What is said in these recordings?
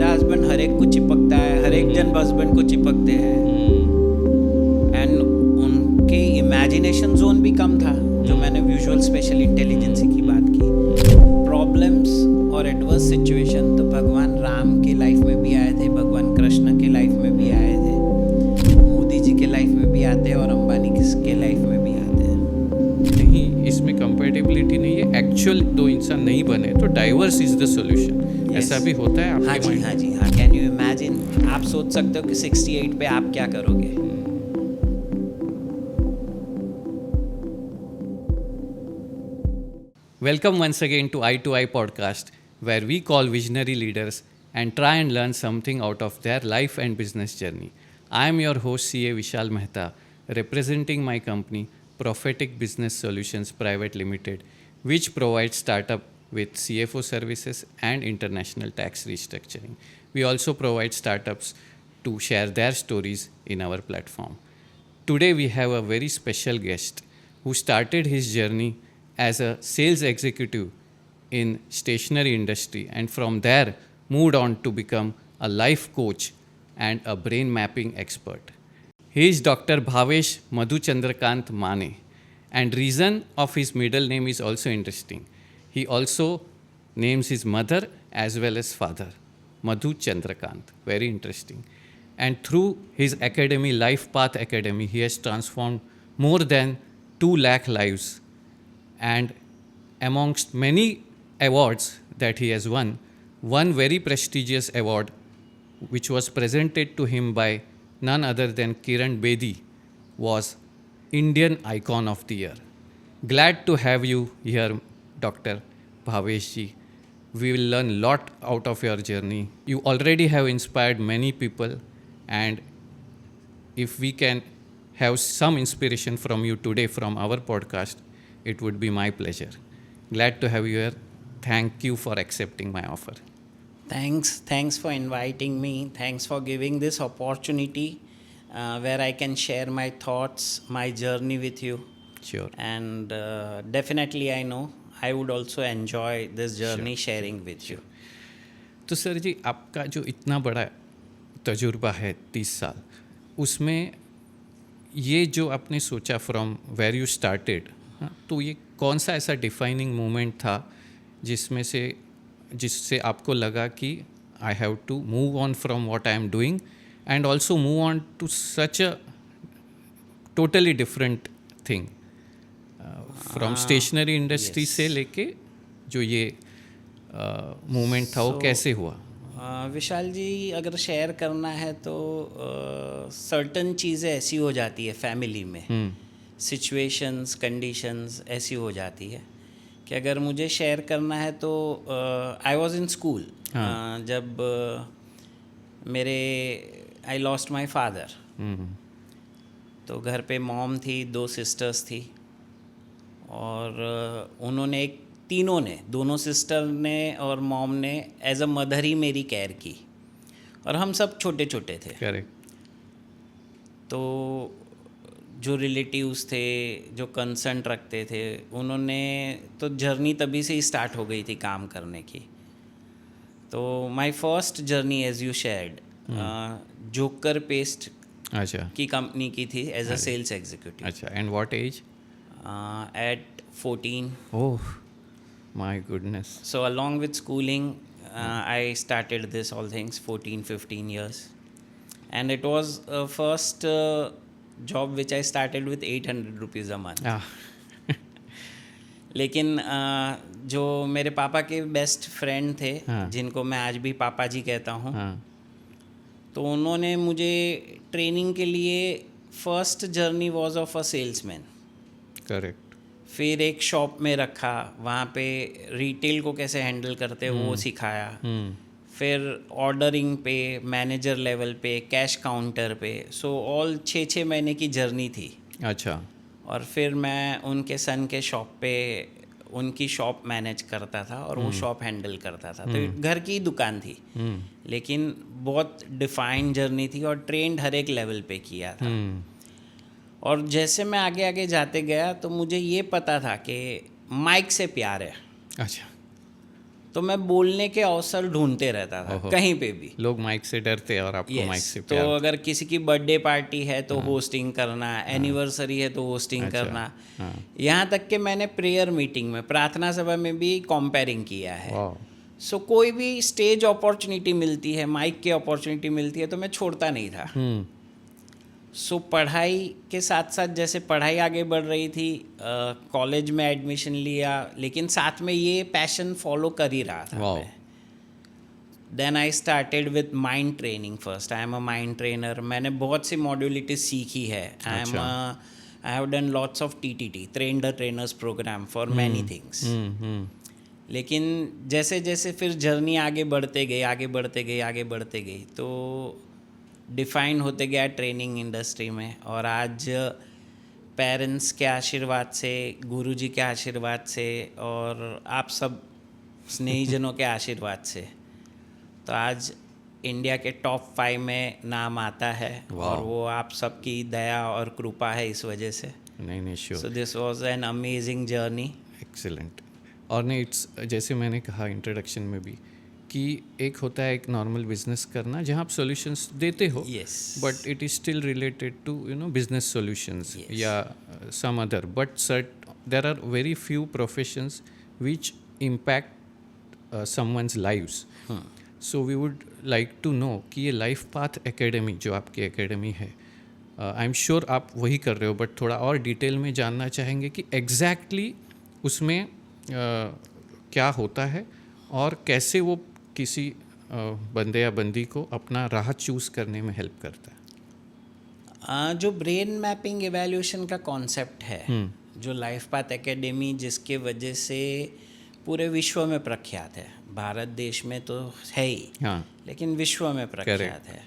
पहला हस्बैंड हर एक को चिपकता है, हर एक जन हस्बैंड को चिपकते हैं, एंड उनके इमेजिनेशन जोन भी कम था. जो मैंने विजुअल स्पेशल इंटेलिजेंस की बात की, प्रॉब्लम्स और एडवर्स सिचुएशन तो भगवान राम के लाइफ में भी आए थे, भगवान कृष्ण के लाइफ में भी आए थे, मोदी जी के लाइफ में भी आते हैं और अंबानी के लाइफ में भी आते हैं. नहीं, इसमें कंपेटेबिलिटी नहीं है. एक्चुअल दो इंसान नहीं बने तो डाइवर्स इज द सॉल्यूशन. ऐसा भी होता है आपके हाँ जी, mind? हाँ जी, हाँ. कैन यू इमेजिन, आप सोच सकते हो कि 68 पे आप क्या करोगे. Welcome once again to Eye to Eye podcast, where we call visionary leaders and try and learn something out of their life and business journey. I am your host CA Vishal Mehta, representing my company Prophetic Business Solutions Private Limited, which provides startup with CFO services and international tax restructuring. We also provide startups to share their stories in our platform. Today we have a very special guest who started his journey as a sales executive in stationery industry and from there moved on to become a life coach and a brain mapping expert. He is Dr. Bhavesh Madhu Chandrakant Mane, and reason of his middle name is also interesting. He also names his mother as well as father, Madhu Chandrakant. Very interesting. And through his academy, Life Path Academy, he has transformed more than 2 lakh lives. And amongst many awards that he has won, one very prestigious award which was presented to him by none other than Kiran Bedi was Indian Icon of the Year. Glad to have you here, Dr. Bhavesh ji. We will learn a lot out of your journey. You already have inspired many people, and if we can have some inspiration from you today from our podcast, it would be my pleasure. Glad to have you here. Thank you for accepting my offer. Thanks for inviting me. Thanks for giving this opportunity where I can share my thoughts, my journey with you. Sure. And definitely I know I would also enjoy this journey sharing with you. तो sir जी, आपका जो इतना बड़ा तजुर्बा है 30 साल, उसमें ये जो आपने सोचा फ्रॉम वेर यू स्टार्टेड, तो ये कौन सा ऐसा डिफाइनिंग मोमेंट था जिससे आपको लगा कि I have to move on from what I am doing and also move on to such a totally different thing from stationery industry से लेके जो ये मूवमेंट था वो कैसे हुआ? विशाल जी, अगर शेयर करना है तो सर्टन चीज़ें ऐसी हो जाती है फैमिली में, सिचुएशंस, कंडीशंस ऐसी हो जाती है कि अगर मुझे शेयर करना है तो आई वाज इन स्कूल जब आई लॉस्ट माय फादर. तो घर पे मॉम थी, 2 सिस्टर्स थी, और उन्होंने तीनों ने, दोनों सिस्टर ने और मॉम ने एज अ मदर ही मेरी केयर की, और हम सब छोटे छोटे थे. करेक्ट. तो जो रिलेटिव्स थे, जो कंसर्न रखते थे, उन्होंने तो जर्नी तभी से ही स्टार्ट हो गई थी काम करने की. तो my first journey as you shared जोकर पेस्ट अच्छा की कंपनी की थी एज अ सेल्स एग्जीक्यूटिव. अच्छा. And what age? At 14. Oh my goodness. So along with schooling, I started this all things 14-15 years, and it was a first job which I started with 800 rupees a month. लेकिन जो मेरे पापा के best friend थे, जिनको मैं आज भी पापा जी कहता हूँ, तो उन्होंने मुझे ट्रेनिंग के लिए, first journey was of a salesman. Correct. फिर एक शॉप में रखा, वहाँ पे रिटेल को कैसे हैंडल करते हैं वो सिखाया. फिर ऑर्डरिंग पे, मैनेजर लेवल पे, कैश काउंटर पे. सो ऑल 6 महीने की जर्नी थी. अच्छा. और फिर मैं उनके सन के शॉप पे उनकी शॉप मैनेज करता था और वो शॉप हैंडल करता था. तो घर की दुकान थी, लेकिन बहुत डिफाइंड जर्नी थी और ट्रेंड हर एक लेवल पे किया था. और जैसे मैं आगे आगे जाते गया तो मुझे ये पता था कि माइक से प्यार है. अच्छा. तो मैं बोलने के अवसर ढूंढते रहता था कहीं पे भी। लोग माइक से डरते हैं और आपको माइक से तो प्यार। अगर किसी की बर्थडे पार्टी है तो होस्टिंग करना, एनिवर्सरी है तो होस्टिंग अच्छा, करना, हाँ। यहाँ तक कि मैंने प्रेयर मीटिंग में, प्रार्थना सभा में भी कंपेयरिंग किया है। वाह। सो कोई भी स्टेज अपॉर्चुनिटी मिलती है, माइक की अपॉर्चुनिटी मिलती है तो मैं छोड़ता नहीं था। सो पढ़ाई के साथ साथ जैसे पढ़ाई आगे बढ़ रही थी, कॉलेज में एडमिशन लिया, लेकिन साथ में ये पैशन फॉलो कर ही रहा था वाह। मैं। Then I started with mind training first. I am a mind trainer. मैंने बहुत सी मॉड्यूलिटी सीखी है। I have done lots of TTT, train the trainers program for many things. लेकिन जैसे जैसे फिर जर्नी आगे बढ़ते गई तो डिफाइन होते गया ट्रेनिंग इंडस्ट्री में। और आज पेरेंट्स के आशीर्वाद से, गुरुजी के आशीर्वाद से और आप सब स्नेहीजनों के आशीर्वाद से तो आज इंडिया के टॉप 5 में नाम आता है। और वो आप सबकी दया और कृपा है इस वजह से। नहीं sure. So this was an amazing journey. Excellent. और नहीं, इट्स जैसे मैंने कहा इंट्रोडक्शन में भी कि एक होता है एक नॉर्मल बिजनेस करना जहाँ आप सॉल्यूशंस देते हो, but it is still related to business solutions या some other, but there are very few professions which impact someone's lives. So we would like to know कि ये लाइफ पाथ एकेडमी जो आपकी एकेडमी है, I am sure आप वही कर रहे हो, बट थोड़ा और डिटेल में जानना चाहेंगे कि एग्जैक्टली उसमें क्या होता है और कैसे वो किसी बंदे या बंदी को अपना राह चूज़ करने में हेल्प करता है। जो ब्रेन मैपिंग एवेल्यूशन का कॉन्सेप्ट है, जो लाइफ पाथ एकेडमी जिसके वजह से पूरे विश्व में प्रख्यात है, भारत देश में तो है ही, हाँ, लेकिन विश्व में प्रख्यात है।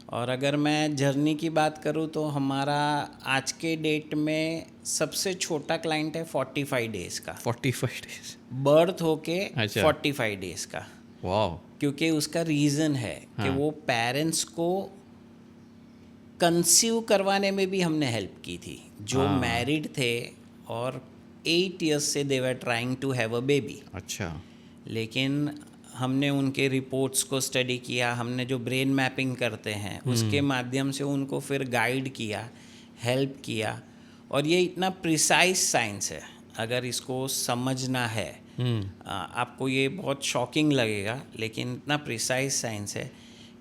और अगर मैं जर्नी की बात करूँ तो हमारा आज के डेट में सबसे छोटा क्लाइंट है 45 डेज़ का। 45 डेज बर्थ होके। अच्छा। 45 डेज़ का। वाह। क्योंकि उसका रीज़न है कि वो पेरेंट्स को कंसीव करवाने में भी हमने हेल्प की थी, जो मैरिड थे और 8 years से they were trying to have a baby. अच्छा। लेकिन हमने उनके रिपोर्ट्स को स्टडी किया, हमने जो ब्रेन मैपिंग करते हैं उसके माध्यम से उनको फिर गाइड किया, हेल्प किया। और ये इतना प्रिसाइज साइंस है, अगर इसको समझना है आपको ये बहुत शॉकिंग लगेगा, लेकिन इतना प्रिसाइज साइंस है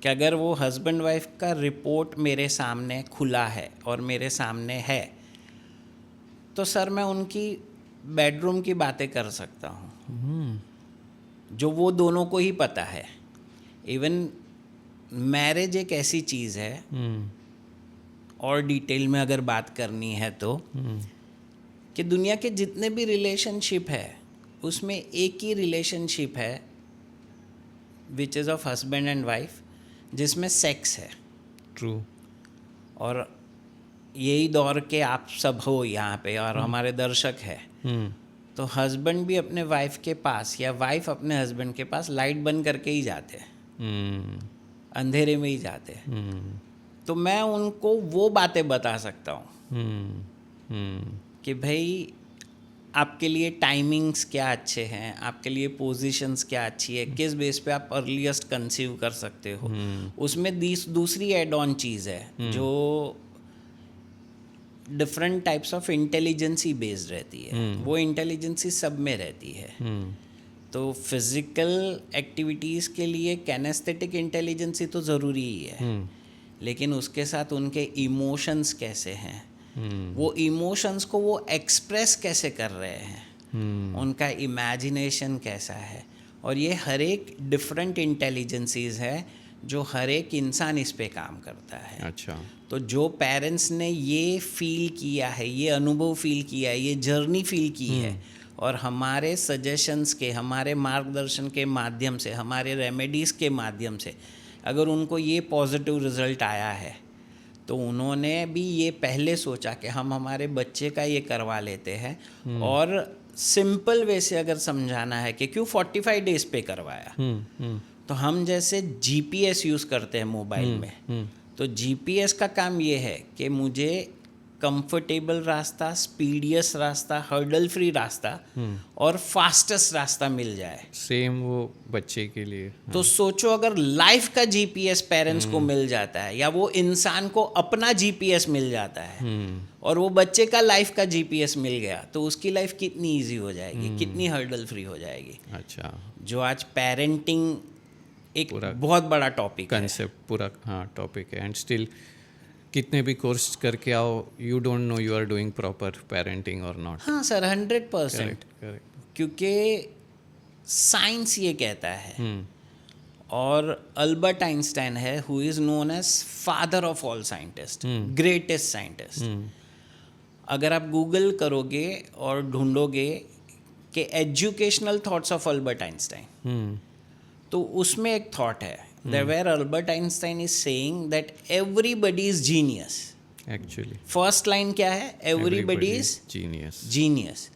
कि अगर वो हस्बैंड वाइफ का रिपोर्ट मेरे सामने खुला है और मेरे सामने है तो सर मैं उनकी बेडरूम की बातें कर सकता हूँ जो वो दोनों को ही पता है। इवन मैरिज एक ऐसी चीज़ है, और डिटेल में अगर बात करनी है तो कि दुनिया के जितने भी रिलेशनशिप है उसमें एक ही रिलेशनशिप है which is of husband and wife, जिसमें सेक्स है। ट्रू। और यही दौर के आप सब हो यहाँ पे और हमारे दर्शक है, तो हस्बैंड भी अपने वाइफ के पास या वाइफ अपने हस्बैंड के पास लाइट बंद करके ही जाते हैं, अंधेरे में ही जाते हैं। तो मैं उनको वो बातें बता सकता हूँ कि भाई आपके लिए टाइमिंग्स क्या अच्छे हैं, आपके लिए पोजीशंस क्या अच्छी है, किस बेस पे आप अर्लीस्ट कंसीव कर सकते हो। उसमें दूसरी एड ऑन चीज़ है जो different types of intelligence based रहती है। वो इंटेलिजेंसी सब में रहती है। तो फिज़िकल एक्टिविटीज़ के लिए कैनेस्थेटिक इंटेलिजेंसी तो ज़रूरी ही है, लेकिन उसके साथ उनके इमोशंस कैसे हैं, वो इमोशंस को वो एक्सप्रेस कैसे कर रहे हैं, उनका इमेजिनेशन कैसा है, और ये हर एक डिफरेंट इंटेलिजेंसीज है जो हर एक इंसान इस पे काम करता है। अच्छा। तो जो पेरेंट्स ने ये फील किया है, ये अनुभव फील किया है, ये जर्नी फील की है, और हमारे सजेशंस के, हमारे मार्गदर्शन के माध्यम से, हमारे रेमेडीज़ के माध्यम से अगर उनको ये पॉजिटिव रिजल्ट आया है तो उन्होंने भी ये पहले सोचा कि हम हमारे बच्चे का ये करवा लेते हैं। और सिंपल वे से अगर समझाना है कि क्यों 45 डेज पे करवाया, तो हम जैसे GPS यूज़ करते हैं मोबाइल में, तो GPS का काम ये है कि मुझे कंफर्टेबल रास्ता, स्पीडियस रास्ता, हर्डल फ्री रास्ता और फास्टेस्ट रास्ता मिल जाए, सेम वो बच्चे के लिए। तो सोचो अगर लाइफ का जीपीएस पेरेंट्स को मिल जाता है, या वो इंसान को अपना जीपीएस मिल जाता है और वो बच्चे का लाइफ का जीपीएस मिल गया, तो उसकी लाइफ कितनी इजी हो जाएगी, कितनी हर्डल फ्री हो जाएगी। अच्छा, जो आज पेरेंटिंग एक पूरा बहुत बड़ा टॉपिक है। कंसेप्ट पूरा, हाँ, टॉपिक है। एंड स्टिल कितने भी कोर्स करके आओ, you don't know you are doing proper parenting और नॉट। हाँ सर, 100%, करेक्ट। क्योंकि साइंस ये कहता है, और अल्बर्ट आइंस्टाइन है who is known as father of all scientist, greatest scientist. अगर आप गूगल करोगे और ढूंढोगे कि educational thoughts of Albert Einstein, तो उसमें एक थॉट है that where Albert Einstein is saying that everybody is genius. Actually first line क्या है? everybody is genius. genius.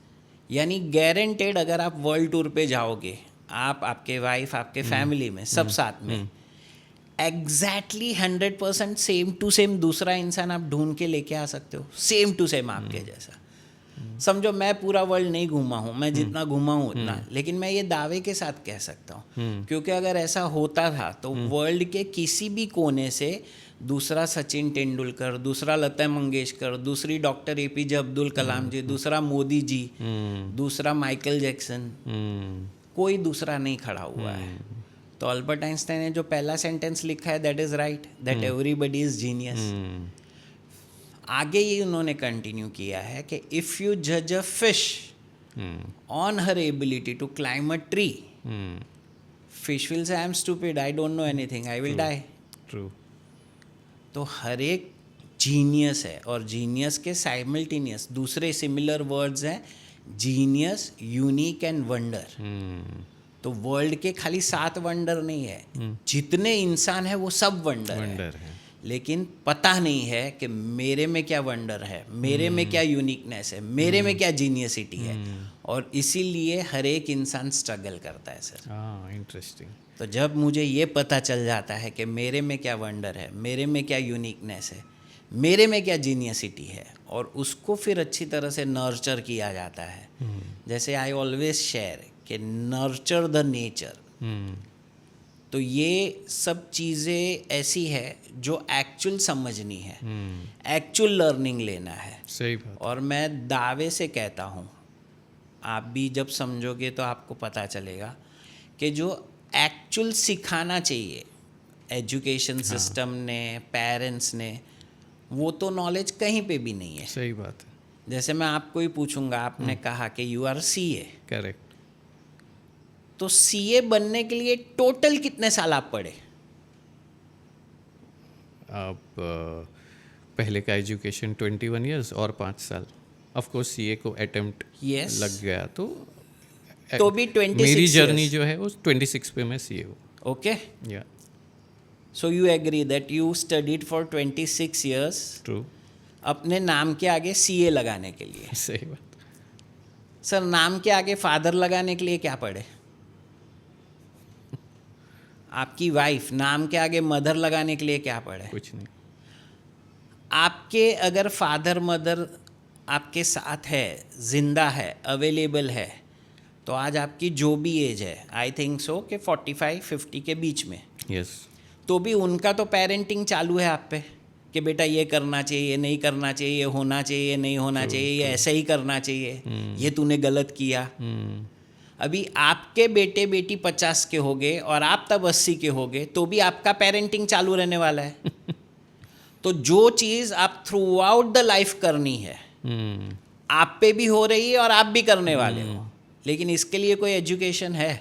यानी गारंटेड अगर आप वर्ल्ड टूर पे जाओगे, आप, आपके वाइफ, आपके फैमिली में सब साथ में, एग्जैक्टली 100% सेम टू सेम दूसरा इंसान आप ढूंढ के लेके आ सकते हो, सेम टू सेम आपके जैसा। समझो मैं पूरा वर्ल्ड नहीं घूमा हूँ, मैं जितना घूमा हूँ उतना, लेकिन मैं ये दावे के साथ कह सकता हूँ, क्योंकि अगर ऐसा होता था तो वर्ल्ड के किसी भी कोने से दूसरा सचिन तेंदुलकर, दूसरा लता मंगेशकर, दूसरी डॉक्टर एपीजे अब्दुल कलाम जी, दूसरा मोदी जी, दूसरा माइकल जैक्सन, कोई दूसरा नहीं खड़ा हुआ है। तो अल्बर्ट आइंस्टाइन ने जो पहला सेंटेंस लिखा है, that is right, that everybody is genius. आगे ये उन्होंने कंटिन्यू किया है कि इफ़ यू जज a fish on her ability to climb a tree, fish will say I am stupid, I don't know anything, I will die. True. तो हर एक जीनियस है, और जीनियस के साइमल्टेनियस दूसरे सिमिलर वर्ड्स हैं, जीनियस, यूनिक एंड वंडर। तो world के खाली 7 वंडर नहीं है, जितने इंसान है वो सब वंडर है। लेकिन पता नहीं है कि मेरे में क्या वंडर है, मेरे में क्या यूनिकनेस है, मेरे में क्या जीनियसिटी है, और इसीलिए हर एक इंसान स्ट्रगल करता है सर। इंटरेस्टिंग। तो जब मुझे ये पता चल जाता है कि मेरे में क्या वंडर है, मेरे में क्या यूनिकनेस है, मेरे में क्या जीनियसिटी है, और उसको फिर अच्छी तरह से नर्चर किया जाता है। जैसे आई ऑलवेज शेयर कि नर्चर द नेचर। तो ये सब चीज़ें ऐसी है जो एक्चुअल समझनी है, एक्चुअल लर्निंग लेना है। सही बात। और मैं दावे से कहता हूँ, आप भी जब समझोगे तो आपको पता चलेगा कि जो एक्चुअल सिखाना चाहिए एजुकेशन सिस्टम ने, पेरेंट्स ने, वो तो नॉलेज कहीं पे भी नहीं है। सही बात है। जैसे मैं आपको ही पूछूंगा, आपने कहा कि यू आर सीए, करेक्ट। तो सीए बनने के लिए टोटल कितने साल आप पढ़े? अब पहले का एजुकेशन 21 ईयर्स और 5 साल। ऑफ कोर्स सीए को अटेम्प्ट Yes. लग गया, तो भी 26 मेरी जर्नी years. जो है वो 26 पे मैं सीए हूँ। Okay, yeah so you agree that you studied for 26 years true. अपने नाम के आगे सीए लगाने के लिए। सही बात। सर, नाम के आगे फादर लगाने के लिए क्या पढ़े? आपकी वाइफ नाम के आगे मदर लगाने के लिए क्या पढ़े? कुछ नहीं। आपके अगर फादर मदर आपके साथ है, जिंदा है, अवेलेबल है, तो आज आपकी जो भी एज है, आई थिंक सो कि 45-50 के बीच में, यस। तो भी उनका तो पेरेंटिंग चालू है आप पे कि बेटा ये करना चाहिए, ये नहीं करना चाहिए, ये होना चाहिए, ये नहीं होना चाहिए, ये ऐसे ही करना चाहिए, ये तूने गलत किया। अभी आपके बेटे बेटी 50 के हो गए और आप तब 80 के हो गए, तो भी आपका पेरेंटिंग चालू रहने वाला है। तो जो चीज़ आप थ्रू आउट द लाइफ करनी है, आप पे भी हो रही है और आप भी करने वाले हो। लेकिन इसके लिए कोई एजुकेशन है,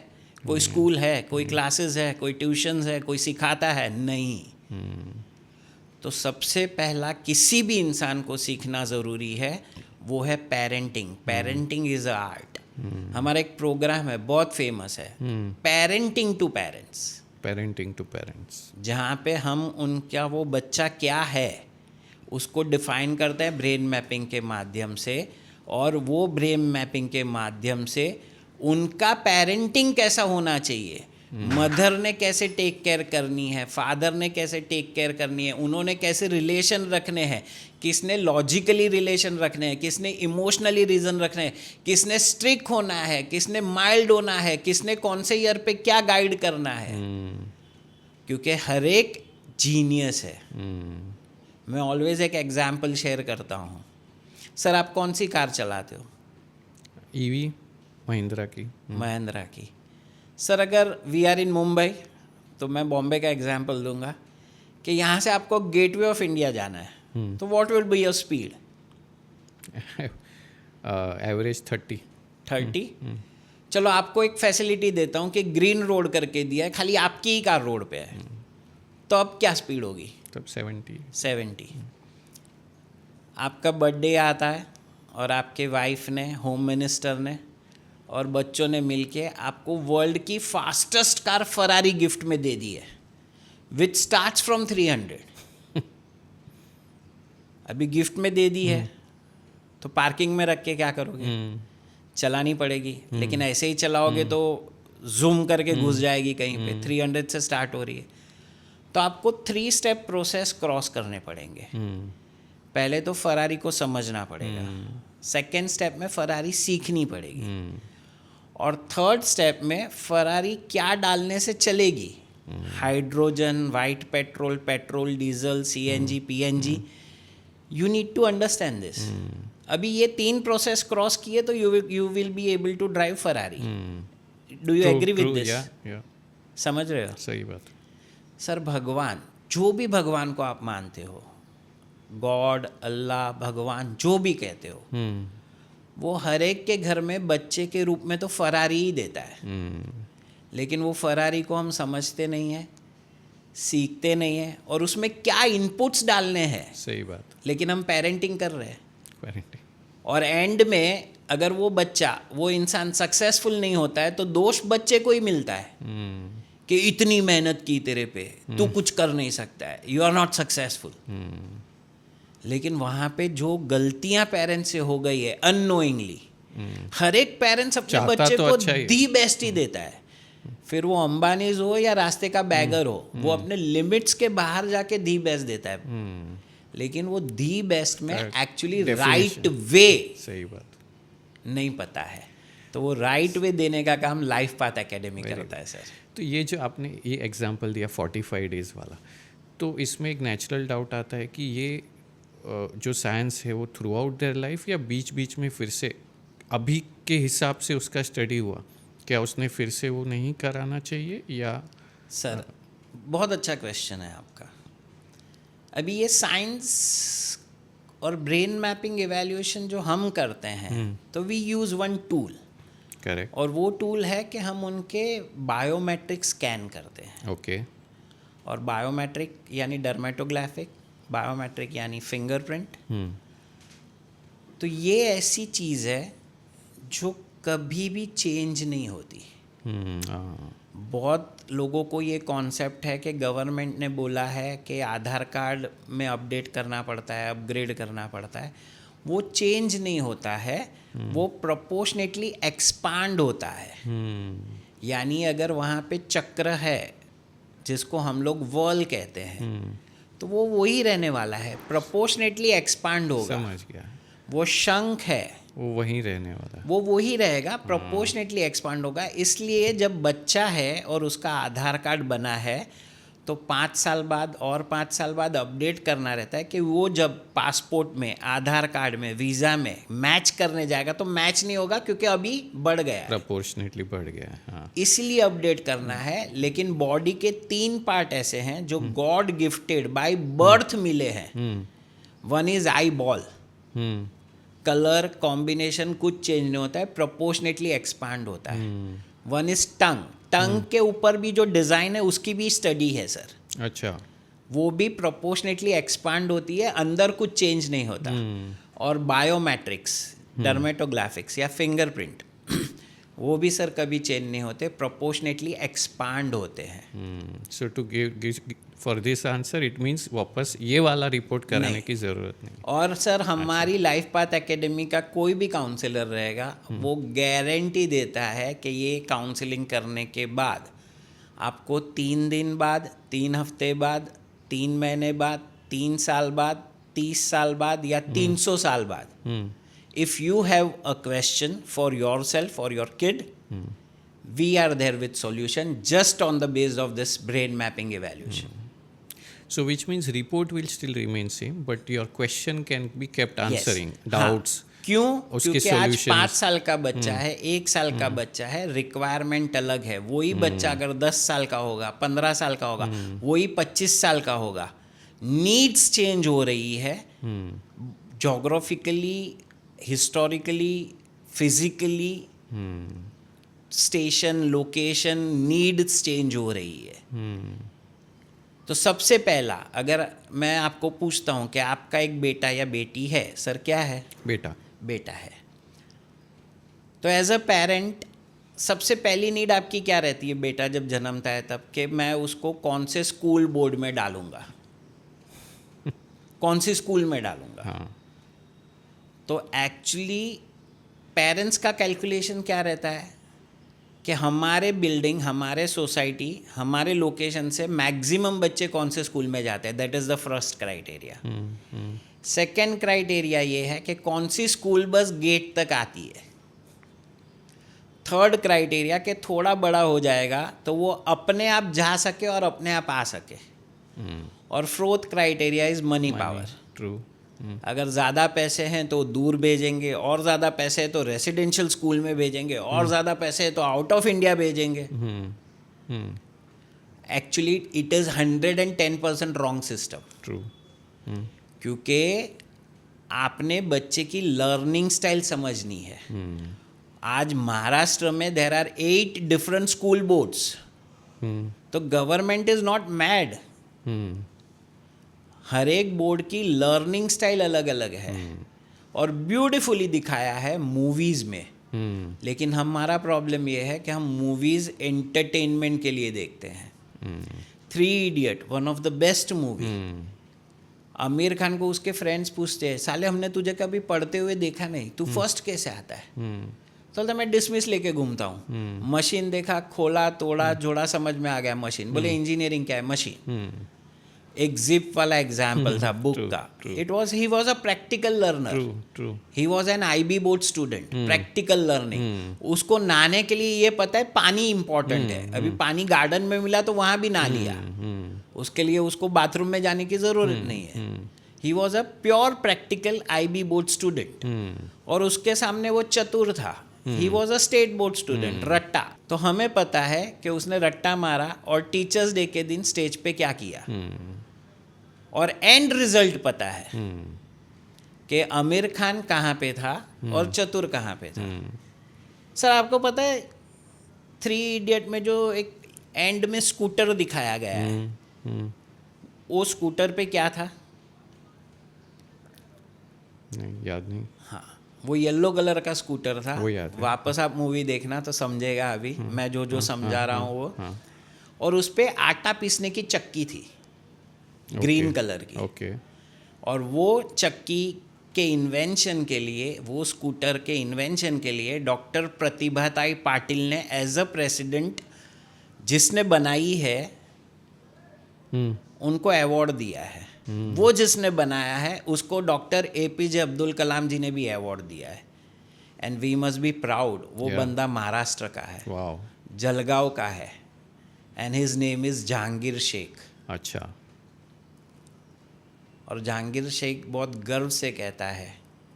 कोई स्कूल है, कोई क्लासेस है, कोई ट्यूशन्स है, कोई सिखाता है? नहीं। तो सबसे पहला किसी भी इंसान को सीखना ज़रूरी है, वो है parenting. Parenting is a art. हमारा एक प्रोग्राम है, बहुत फेमस है, parenting to parents. Parenting to parents, जहाँ पे हम उनका वो बच्चा क्या है उसको डिफाइन करते हैं ब्रेन मैपिंग के माध्यम से, और वो ब्रेन मैपिंग के माध्यम से उनका पेरेंटिंग कैसा होना चाहिए मदर ने कैसे टेक केयर करनी है, फादर ने कैसे टेक केयर करनी है, उन्होंने कैसे रिलेशन रखने हैं, किसने लॉजिकली रिलेशन रखने हैं, किसने इमोशनली रीजन रखने हैं, किसने स्ट्रिक्ट होना है, किसने माइल्ड होना है, किसने कौन से ईयर पे क्या गाइड करना है, क्योंकि हर एक जीनियस है। मैं ऑलवेज एक एग्जाम्पल शेयर करता हूँ। सर आप कौन सी कार चलाते हो? ईवी महिंद्रा की। महिंद्रा की। सर अगर वी आर इन मुंबई, तो मैं बॉम्बे का एग्जाम्पल दूंगा कि यहाँ से आपको गेटवे ऑफ इंडिया जाना है, तो what will be your speed? Average 30। चलो आपको एक फैसिलिटी देता हूँ कि ग्रीन रोड करके दिया है, खाली आपकी ही कार रोड पे है, तो अब क्या स्पीड होगी? तब 70। आपका बर्थडे आता है और आपके वाइफ ने, होम मिनिस्टर ने और बच्चों ने मिलके आपको वर्ल्ड की फास्टेस्ट कार फरारी गिफ्ट में दे दी है, विच स्टार्ट्स फ्रॉम 300। अभी गिफ्ट में दे दी है, तो पार्किंग में रख के क्या करोगे? चलानी पड़ेगी, लेकिन ऐसे ही चलाओगे तो जूम करके घुस जाएगी कहीं पे। 300 से स्टार्ट हो रही है, तो आपको 3 स्टेप प्रोसेस क्रॉस करने पड़ेंगे। पहले तो फरारी को समझना पड़ेगा, सेकेंड स्टेप में फरारी सीखनी पड़ेगी, और थर्ड स्टेप में फरारी क्या डालने से चलेगी, hydrogen, white petrol, petrol, diesel, CNG, PNG, you need to understand this. अभी ये 3 प्रोसेस क्रॉस किए तो you will be able to drive Ferrari. Do you agree with this? समझ रहे हो? सही बात। सर भगवान, जो भी भगवान को आप मानते हो, गॉड, अल्लाह, भगवान, जो भी कहते हो, वो हर एक के घर में बच्चे के रूप में तो फरारी ही देता है, लेकिन वो फरारी को हम समझते नहीं है, सीखते नहीं है, और उसमें क्या इनपुट्स डालने हैं। सही बात। लेकिन हम पेरेंटिंग कर रहे हैं, और पेरेंटिंग। एंड में अगर वो बच्चा, वो इंसान सक्सेसफुल नहीं होता है, तो दोष बच्चे को ही मिलता है कि इतनी मेहनत की तेरे पे, तू कुछ कर नहीं सकता है, यू आर नॉट सक्सेसफुल। लेकिन वहाँ पे जो गलतियां पेरेंट्स से हो गई है अननोइंगली, हर एक पेरेंट्स अपने बच्चे तो को अच्छा दी बेस्ट ही देता है, फिर वो अंबानीज हो या रास्ते का बैगर हो, वो अपने लिमिट्स के बाहर जाके दी बेस्ट देता है, लेकिन वो दी बेस्ट में एक्चुअली राइट वे, सही बात, नहीं पता है। तो वो राइट वे देने का काम लाइफ पाथ एकेडमी करता है सर। तो ये जो आपने ये एग्जांपल दिया 45 डेज वाला, तो इसमें एक नेचुरल डाउट आता है कि ये जो साइंस है वो थ्रू आउट देयर लाइफ या बीच बीच में फिर से अभी के हिसाब से उसका स्टडी हुआ, क्या उसने फिर से वो नहीं कराना चाहिए या? सर बहुत अच्छा क्वेश्चन है आपका। अभी ये साइंस और ब्रेन मैपिंग इवैल्यूएशन जो हम करते हैं, तो we use one tool, correct, और वो टूल है कि हम उनके बायोमेट्रिक स्कैन करते हैं। ओके। और बायोमेट्रिक यानी डर्मेटोग्राफिक, बायोमेट्रिक यानी फिंगरप्रिंट। तो ये ऐसी चीज़ है जो कभी भी चेंज नहीं होती। बहुत लोगों को ये कॉन्सेप्ट है कि गवर्नमेंट ने बोला है कि आधार कार्ड में अपडेट करना पड़ता है, अपग्रेड करना पड़ता है, वो चेंज नहीं होता है, वो प्रोपोर्शनेटली एक्सपांड होता है। यानी अगर वहाँ पे चक्र है जिसको हम लोग वर्ल कहते हैं, तो वो वही रहने वाला है, प्रोपोर्शनेटली एक्सपांड होगा। समझ गया। वो शंख है, वो वहीं रहने वाला है, वो वही रहेगा, प्रोपोर्शनेटली एक्सपांड होगा। इसलिए जब बच्चा है और उसका आधार कार्ड बना है, तो 5 साल बाद और 5 साल बाद अपडेट करना रहता है कि वो जब पासपोर्ट में, आधार कार्ड में, वीज़ा में मैच करने जाएगा तो मैच नहीं होगा, क्योंकि अभी बढ़ गया है, प्रोपोर्शनेटली बढ़ गया है। हाँ। इसलिए अपडेट करना है। लेकिन बॉडी के 3 पार्ट ऐसे हैं जो गॉड गिफ्टेड बाय बर्थ मिले हैं। One is eye ball, colour combination कुछ चेंज नहीं होता है, प्रोपोर्शनेटली एक्सपांड होता है। वन इज टंग, टंग के ऊपर भी जो डिज़ाइन है उसकी भी स्टडी है सर। अच्छा। वो भी प्रोपोर्शनेटली एक्सपांड होती है, अंदर कुछ चेंज नहीं होता। और बायोमेट्रिक्स, डर्मेटोग्राफिक्स या फिंगरप्रिंट, वो भी सर कभी चेंज नहीं होते, प्रोपोर्शनेटली एक्सपांड होते हैं। So to give for this answer it means वापस ये वाला रिपोर्ट कराने की ज़रूरत नहीं। और सर हमारी लाइफ पाथ एकेडमी का कोई भी काउंसलर रहेगा, वो गारंटी देता है कि ये काउंसलिंग करने के बाद आपको 3 दिन बाद, 3 हफ्ते बाद, 3 महीने बाद, 3 साल बाद, 30 साल बाद या 300 साल बाद, if you have a question for yourself or your kid, we are there with solution just on the basis of this brain mapping evaluation. So which means report will still remain same, but your question can be kept answering Yes. doubts. हाँ, क्यों? उसके क्योंकि आज solutions. 5 साल का बच्चा है, 1 साल का बच्चा है, रिक्वायरमेंट अलग है. वही बच्चा अगर 10 साल का होगा, 15 साल का होगा, वही 25 साल का होगा. नीड्स चेंज हो रही है, geographically, historically, physically, station, location, needs change हो रही है. तो सबसे पहला, अगर मैं आपको पूछता हूं कि आपका एक बेटा या बेटी है, सर क्या है? बेटा है. तो एज अ पेरेंट सबसे पहली नीड आपकी क्या रहती है? बेटा जब जन्मता है तब कि मैं उसको कौन से स्कूल बोर्ड में डालूंगा, कौन सी स्कूल में डालूंगा. हाँ. तो एक्चुअली पेरेंट्स का कैलकुलेशन क्या रहता है कि हमारे बिल्डिंग, हमारे सोसाइटी, हमारे लोकेशन से मैक्सिमम बच्चे कौन से स्कूल में जाते हैं. That is the first criteria. Second criteria ये है कि कौन सी स्कूल बस गेट तक आती है. थर्ड क्राइटेरिया कि थोड़ा बड़ा हो जाएगा तो वो अपने आप जा सके और अपने आप आ सके. और fourth criteria is money power. True. अगर ज़्यादा पैसे हैं तो दूर भेजेंगे, और ज़्यादा पैसे हैं तो रेसिडेंशियल स्कूल में भेजेंगे, और ज़्यादा पैसे हैं तो आउट ऑफ इंडिया भेजेंगे. Actually it is 110% wrong system. True. क्योंकि आपने बच्चे की लर्निंग स्टाइल समझनी है. आज महाराष्ट्र में there are 8 different school boards. तो गवर्नमेंट इज नॉट मैड. हर एक बोर्ड की लर्निंग स्टाइल अलग अलग है और ब्यूटीफुली दिखाया है मूवीज में. लेकिन हमारा प्रॉब्लम ये है कि हम मूवीज एंटरटेनमेंट के लिए देखते हैं. 3 idiot, one of the best movie. Aamir Khan को उसके फ्रेंड्स पूछते हैं, साले हमने तुझे कभी पढ़ते हुए देखा नहीं, तू फर्स्ट कैसे आता है? तो मैं डिसमिस लेके घूमता हूँ. मशीन देखा, खोला, तोड़ा, जोड़ा, समझ में आ गया मशीन. बोले इंजीनियरिंग क्या है? मशीन. एक जिप वाला एग्जाम्पल था बुक का. He was a practical learner. He was N IB board student. Practical learning. उसको नहाने के लिए ये पता है पानी इंपॉर्टेंट है. अभी पानी गार्डन में मिला तो वहां भी नहा लिया. उसके लिए उसको बाथरूम में जाने की जरूरत नहीं है. He was a pure practical IB board student. और उसके सामने वो चतुर था. He was a state board student. रट्टा. तो हमें पता है कि उसने रट्टा मारा और टीचर्स डे के दिन स्टेज पे क्या किया. और एंड रिजल्ट पता है कि आमिर खान कहाँ पे था और चतुर कहाँ पे था. सर आपको पता है 3 इडियट में जो एक एंड में स्कूटर दिखाया गया है, वो स्कूटर पे क्या था? नहीं, याद नहीं. हाँ, वो येलो कलर का स्कूटर था. वो याद है. वापस आप मूवी देखना तो समझेगा. अभी मैं जो समझा रहा हूँ वो. और उस पे आटा पीसने की चक्की थी, ग्रीन कलर की. ओके. और वो चक्की के इन्वेंशन के लिए, वो स्कूटर के इन्वेंशन के लिए डॉक्टर प्रतिभाताई पाटिल ने एज अ प्रेसिडेंट जिसने बनाई है उनको अवार्ड दिया है. वो जिसने बनाया है उसको डॉक्टर APJ अब्दुल कलाम जी ने भी अवार्ड दिया है. And we must be proud. वो बंदा महाराष्ट्र का है. वाओ. जलगांव का है. And his name is Jahangir Shaikh. अच्छा. और जहांगीर शेख बहुत गर्व से कहता है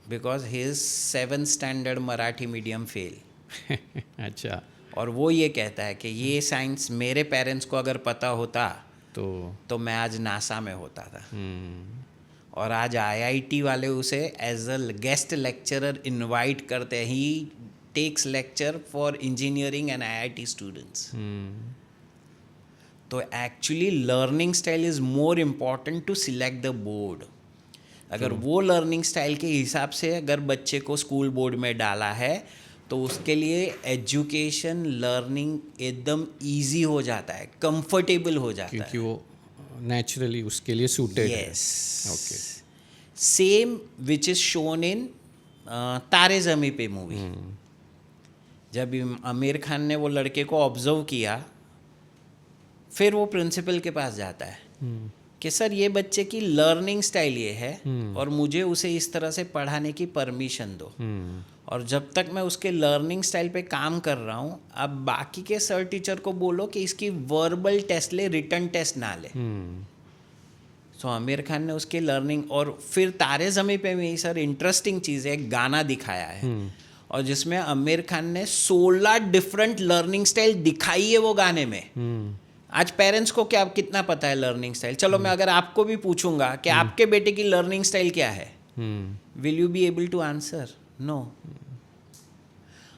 because he is 7th standard Marathi medium fail. अच्छा. और वो ये कहता है कि ये साइंस मेरे पेरेंट्स को अगर पता होता तो मैं आज नासा में होता था. और आज IIT वाले उसे as a guest lecturer invite करते हैं. He takes lecture for engineering and IIT students. तो actually learning style is more important to select the board. अगर वो लर्निंग स्टाइल के हिसाब से अगर बच्चे को स्कूल बोर्ड में डाला है तो उसके लिए एजुकेशन लर्निंग एकदम इजी हो जाता है, कंफर्टेबल हो जाता क्योंकि है. वो नेचुरली उसके लिए सूटेड है. Yes. Okay. Same which is shown in तारे ज़मीं पे मूवी. जब आमिर खान ने वो लड़के को ऑब्जर्व किया फिर वो प्रिंसिपल के पास जाता है कि सर ये बच्चे की लर्निंग स्टाइल ये है और मुझे उसे इस तरह से पढ़ाने की परमिशन दो, और जब तक मैं उसके लर्निंग स्टाइल पे काम कर रहा हूँ, अब बाकी के सर टीचर को बोलो कि इसकी वर्बल टेस्ट ले, रिटन टेस्ट ना ले। सो आमिर खान ने उसके लर्निंग, और फिर तारे ज़मीं पे भी सर इंटरेस्टिंग चीज़ है, एक गाना दिखाया है और जिसमें आमिर खान ने 16 डिफरेंट लर्निंग स्टाइल दिखाई है वो गाने में। आज पेरेंट्स को क्या कितना पता है लर्निंग स्टाइल? चलो मैं अगर आपको भी पूछूंगा कि आपके बेटे की लर्निंग स्टाइल क्या है, will you be able to answer? No.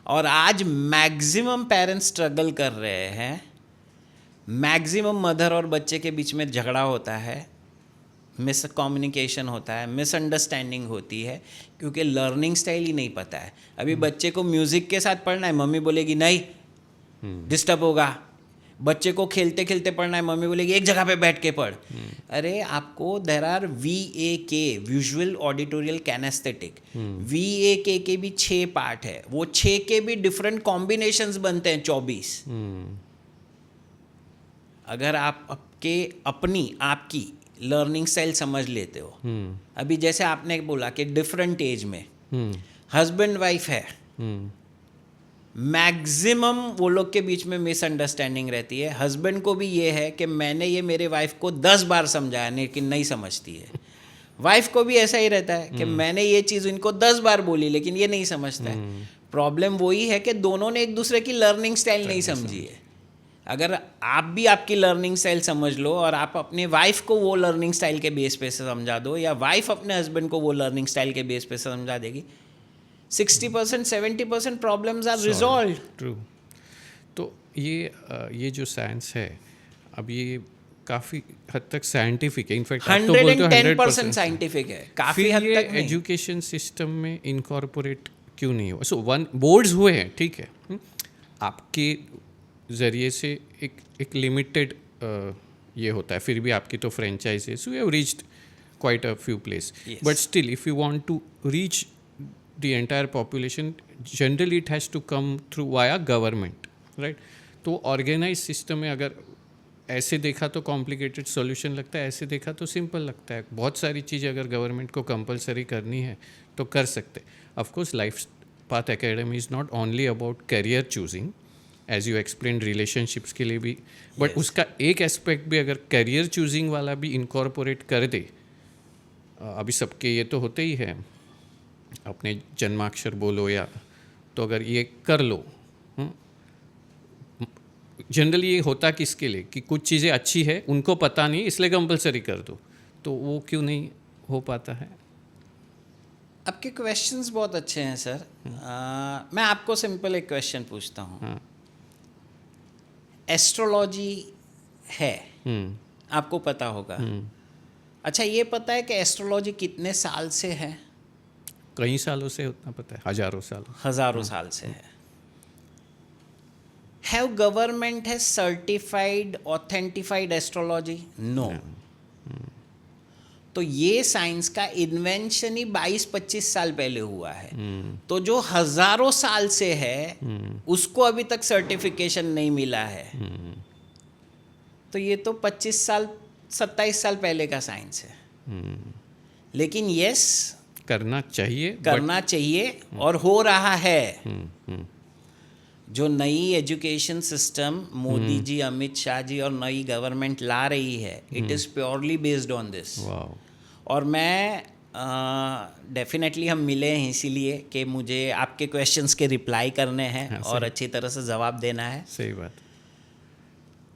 और आज मैक्सिमम पेरेंट्स स्ट्रगल कर रहे हैं, मैक्सिमम मदर और बच्चे के बीच में झगड़ा होता है, मिस कम्युनिकेशन होता है, मिसअंडरस्टैंडिंग होती है, क्योंकि लर्निंग स्टाइल ही नहीं पता है। अभी बच्चे को म्यूज़िक के साथ पढ़ना है, मम्मी बोलेगी नहीं डिस्टर्ब होगा। बच्चे को खेलते खेलते पढ़ना है, मम्मी बोलेगी एक जगह पे बैठ के पढ़। अरे आपको there are VAK, visual auditorial kinesthetic, VAK के भी 6 पार्ट है, वो 6 के भी डिफरेंट कॉम्बिनेशंस बनते हैं 24। अगर आप आपकी लर्निंग स्टाइल समझ लेते हो, अभी जैसे आपने बोला कि डिफरेंट एज में हस्बैंड वाइफ है, मैक्सिमम वो लोग के बीच में मिसअंडरस्टैंडिंग रहती है। हस्बैंड को भी ये है कि मैंने ये मेरे वाइफ को 10 बार समझाया लेकिन नहीं समझती है, वाइफ को भी ऐसा ही रहता है कि मैंने ये चीज़ इनको 10 बार बोली लेकिन ये नहीं समझता है। प्रॉब्लम वही है कि दोनों ने एक दूसरे की लर्निंग स्टाइल नहीं समझी है। अगर आप भी आपकी लर्निंग स्टाइल समझ लो और आप अपने वाइफ को वो लर्निंग स्टाइल के बेस पे से समझा दो, या वाइफ अपने हस्बैंड को वो लर्निंग स्टाइल के बेस पे से समझा देगी, 60% 70% प्रॉब्लम्स आर रिजॉल्व। ट्रू। तो ये जो साइंस है अब ये काफ़ी हद तक साइंटिफिक है, इनफैक्ट 110% साइंटिफिक है, काफ़ी हद तक नहीं। एजुकेशन सिस्टम में इनकॉर्पोरेट क्यों नहीं हुआ? सो बोर्ड्स हुए हैं, ठीक है, आपके ज़रिए से एक लिमिटेड ये होता है, फिर भी आपकी तो franchises we have reached quite a few place, but still if you want to reach the entire population, generally it has to come through via government, right? तो ऑर्गेनाइज सिस्टम में अगर ऐसे देखा तो कॉम्प्लिकेटेड सॉल्यूशन लगता है, ऐसे देखा तो सिंपल लगता है। बहुत सारी चीज़ें अगर गवर्नमेंट को कंपलसरी करनी है तो कर सकते। Of course life path academy is not only about career choosing, as you explain relationships के लिए भी, बट उसका एक एस्पेक्ट भी अगर करियर चूजिंग वाला भी इनकॉर्पोरेट कर दे, अभी सबके ये तो होते ही है, अपने जन्माक्षर बोलो या, तो अगर ये कर लो, जनरली ये होता किसके लिए कि कुछ चीज़ें अच्छी है उनको पता नहीं इसलिए कंपलसरी कर दो, तो वो क्यों नहीं हो पाता है? आपके क्वेश्चंस बहुत अच्छे हैं सर। मैं आपको सिंपल एक क्वेश्चन पूछता हूँ। एस्ट्रोलॉजी है, आपको पता होगा। अच्छा, ये पता है कि एस्ट्रोलॉजी कितने साल से है? कई सालों से, उतना पता है, हजारों साल से है। Have government has certified authentified astrology? No. तो ये साइंस का इन्वेंशन ही 22-25 साल पहले हुआ है। तो जो हजारों साल से है उसको अभी तक सर्टिफिकेशन नहीं मिला है। तो ये तो 25 साल 27 साल पहले का साइंस है। लेकिन यस, करना चाहिए और हो रहा है। जो नई एजुकेशन सिस्टम मोदी जी, अमित शाह जी और नई गवर्नमेंट ला रही है, it is purely based on this. और मैं डेफिनेटली हम मिले हैं इसीलिए कि मुझे आपके क्वेश्चंस के रिप्लाई करने हैं और अच्छी तरह से जवाब देना है। सही बात।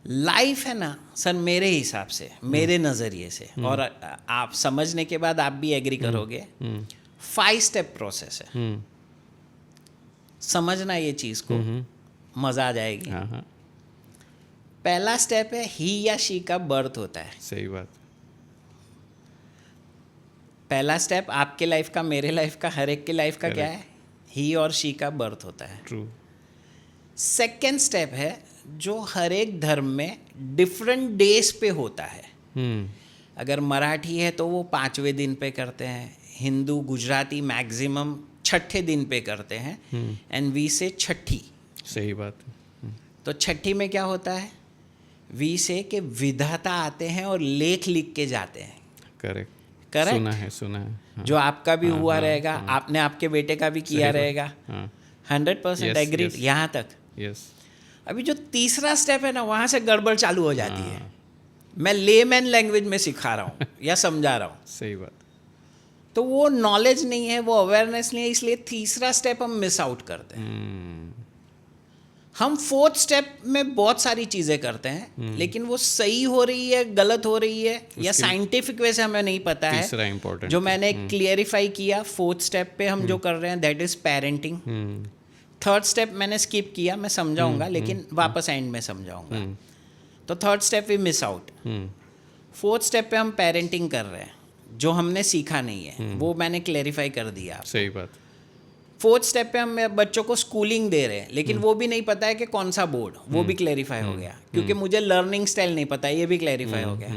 लाइफ है ना सर, मेरे हिसाब से, मेरे नज़रिए से, और आप समझने के बाद आप भी एग्री करोगे, 5 स्टेप प्रोसेस है। समझना ये चीज़ को, मज़ा आ जाएगी। पहला स्टेप है ही या शी का बर्थ होता है। सही बात। पहला स्टेप आपके लाइफ का, मेरे लाइफ का, हर एक के लाइफ का क्या है? ही और शी का बर्थ होता है। ट्रू। सेकेंड स्टेप है जो हर एक धर्म में डिफरेंट डेज पे होता है। अगर मराठी है तो वो 5वें दिन पे करते हैं, हिंदू गुजराती मैक्सिमम 6ठे दिन पे करते हैं, एंड वी से छठी। सही बात। तो छठी में क्या होता है? वी से कि विधाता आते हैं और लेख लिख के जाते हैं। करेक्ट। सुना है हाँ। जो आपका भी हुआ रहेगा, आपने आपके बेटे का भी किया रहेगा। 100% एग्री यहाँ तक। यस। अभी जो तीसरा स्टेप है ना, वहाँ से गड़बड़ चालू हो जाती है। मैं लेमैन लैंग्वेज में सिखा रहा हूँ या समझा रहा हूँ। सही बात। तो वो नॉलेज नहीं है, वो अवेयरनेस नहीं है, इसलिए तीसरा स्टेप हम मिस आउट करते हैं। हम फोर्थ स्टेप में बहुत सारी चीज़ें करते हैं, लेकिन वो सही हो रही है, गलत हो रही है, या साइंटिफिक वे से हमें नहीं पता है। तीसरा इम्पोर्टेंट जो मैंने क्लियरिफाई किया, फोर्थ स्टेप पे हम जो कर रहे हैं that is parenting. Third step मैंने स्किप किया, मैं समझाऊंगा, लेकिन वापस एंड में समझाऊंगा। तो third step we miss out. Fourth step पे हम पेरेंटिंग कर रहे हैं, जो हमने सीखा नहीं है, वो मैंने क्लेरिफाई कर दिया। सही बात। फोर्थ स्टेप पे हम बच्चों को स्कूलिंग दे रहे हैं, लेकिन वो भी नहीं पता है कि कौन सा बोर्ड, वो भी क्लेरिफाई हो गया। क्योंकि मुझे लर्निंग स्टाइल नहीं पता, ये भी क्लेरिफाई हो गया।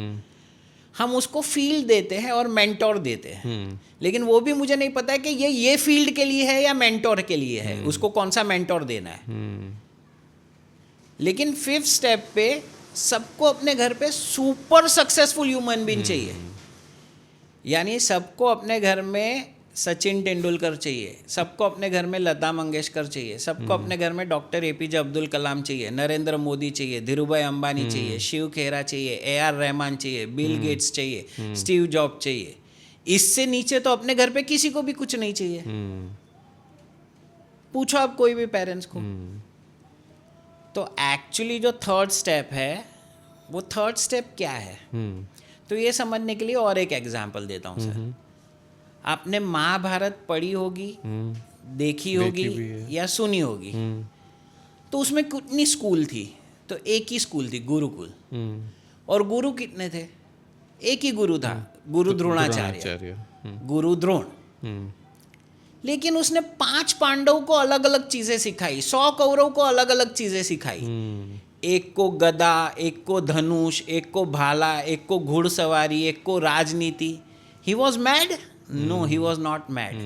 हम उसको फील्ड देते हैं और मेंटोर देते हैं, लेकिन वो भी मुझे नहीं पता है कि ये फील्ड के लिए है या मेंटोर के लिए है, उसको कौन सा मेंटोर देना है। लेकिन फिफ्थ स्टेप पे सबको अपने घर पे सुपर सक्सेसफुल ह्यूमन बीइंग चाहिए। यानी सबको अपने घर में सचिन तेंदुलकर चाहिए, सबको अपने घर में लता मंगेशकर चाहिए, सबको अपने घर में डॉक्टर एपीजे अब्दुल कलाम चाहिए, नरेंद्र मोदी चाहिए, धीरूभाई अंबानी चाहिए, शिव खेरा चाहिए, AR रहमान चाहिए, बिल गेट्स चाहिए, स्टीव जॉब चाहिए। इससे नीचे तो अपने घर पे किसी को भी कुछ नहीं चाहिए। पूछो आप कोई भी पेरेंट्स को। तो एक्चुअली जो थर्ड स्टेप है, वो थर्ड स्टेप क्या है? तो ये समझने के लिए और एक एग्जाम्पल देता हूँ सर। आपने महाभारत पढ़ी होगी, देखी होगी या सुनी होगी। तो उसमें कितनी स्कूल थी? तो एक ही स्कूल थी, गुरुकुल। और गुरु कितने थे? एक ही गुरु था, गुरु द्रोणाचार्य, गुरु द्रोण। लेकिन उसने 5 पांडवों को अलग अलग चीजें सिखाई, 100 कौरव को अलग अलग चीजें सिखाई। एक को गदा, एक को धनुष, एक को भाला, एक को घुड़सवारी, एक को राजनीति। He was mad? No, he was not mad.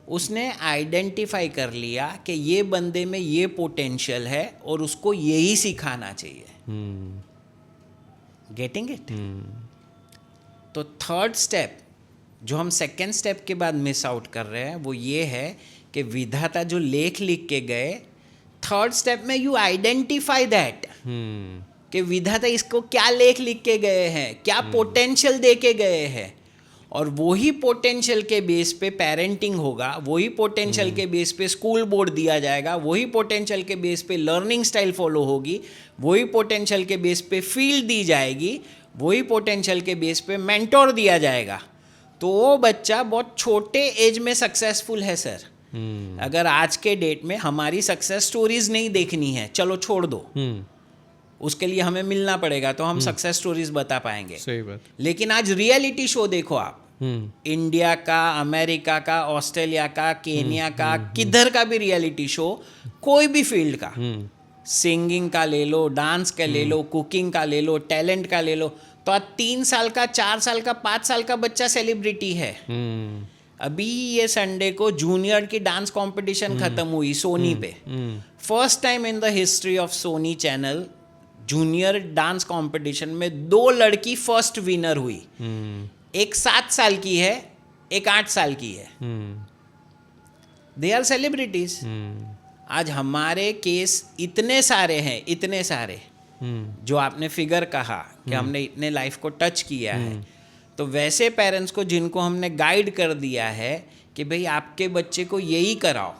उसने आइडेंटिफाई कर लिया कि ये बंदे में ये पोटेंशियल है और उसको यही सिखाना चाहिए। Getting it? तो थर्ड स्टेप जो हम सेकेंड स्टेप के बाद मिस आउट कर रहे हैं, वो ये है कि विधाता जो लेख लिख के गए, थर्ड स्टेप में यू आइडेंटिफाई दैट कि विधाता इसको क्या लेख लिख के गए हैं, क्या पोटेंशियल दे के गए हैं। और वही पोटेंशियल के बेस पे पेरेंटिंग होगा, वही पोटेंशियल के बेस पे स्कूल बोर्ड दिया जाएगा, वही पोटेंशियल के बेस पे लर्निंग स्टाइल फॉलो होगी, वही पोटेंशियल के बेस पे फील्ड दी जाएगी, वही पोटेंशियल के बेस पे मेंटोर दिया जाएगा। तो वो बच्चा बहुत छोटे एज में सक्सेसफुल है सर। अगर आज के डेट में हमारी सक्सेस स्टोरीज नहीं देखनी है, चलो छोड़ दो, उसके लिए हमें मिलना पड़ेगा तो हम सक्सेस स्टोरीज बता पाएंगे। सही बात। लेकिन आज रियलिटी शो देखो आप, इंडिया का, अमेरिका का, ऑस्ट्रेलिया का, केनिया का, किधर का भी रियलिटी शो, कोई भी फील्ड का, सिंगिंग का ले लो, डांस का ले लो, कुकिंग का ले लो, टैलेंट का ले लो, तो आज 3 साल का, 4 साल का, 5 साल का बच्चा सेलिब्रिटी है। अभी ये संडे को जूनियर की डांस कंपटीशन खत्म हुई सोनी पे। First time in the history of Sony channel junior dance competition में 2 लड़की फर्स्ट विनर हुई। एक 7 साल की है, एक 8 साल की है। They are celebrities. आज हमारे केस इतने सारे हैं, इतने सारे, जो आपने फिगर कहा कि हमने इतने लाइफ को टच किया है। तो वैसे पेरेंट्स को जिनको हमने गाइड कर दिया है कि भाई आपके बच्चे को यही कराओ,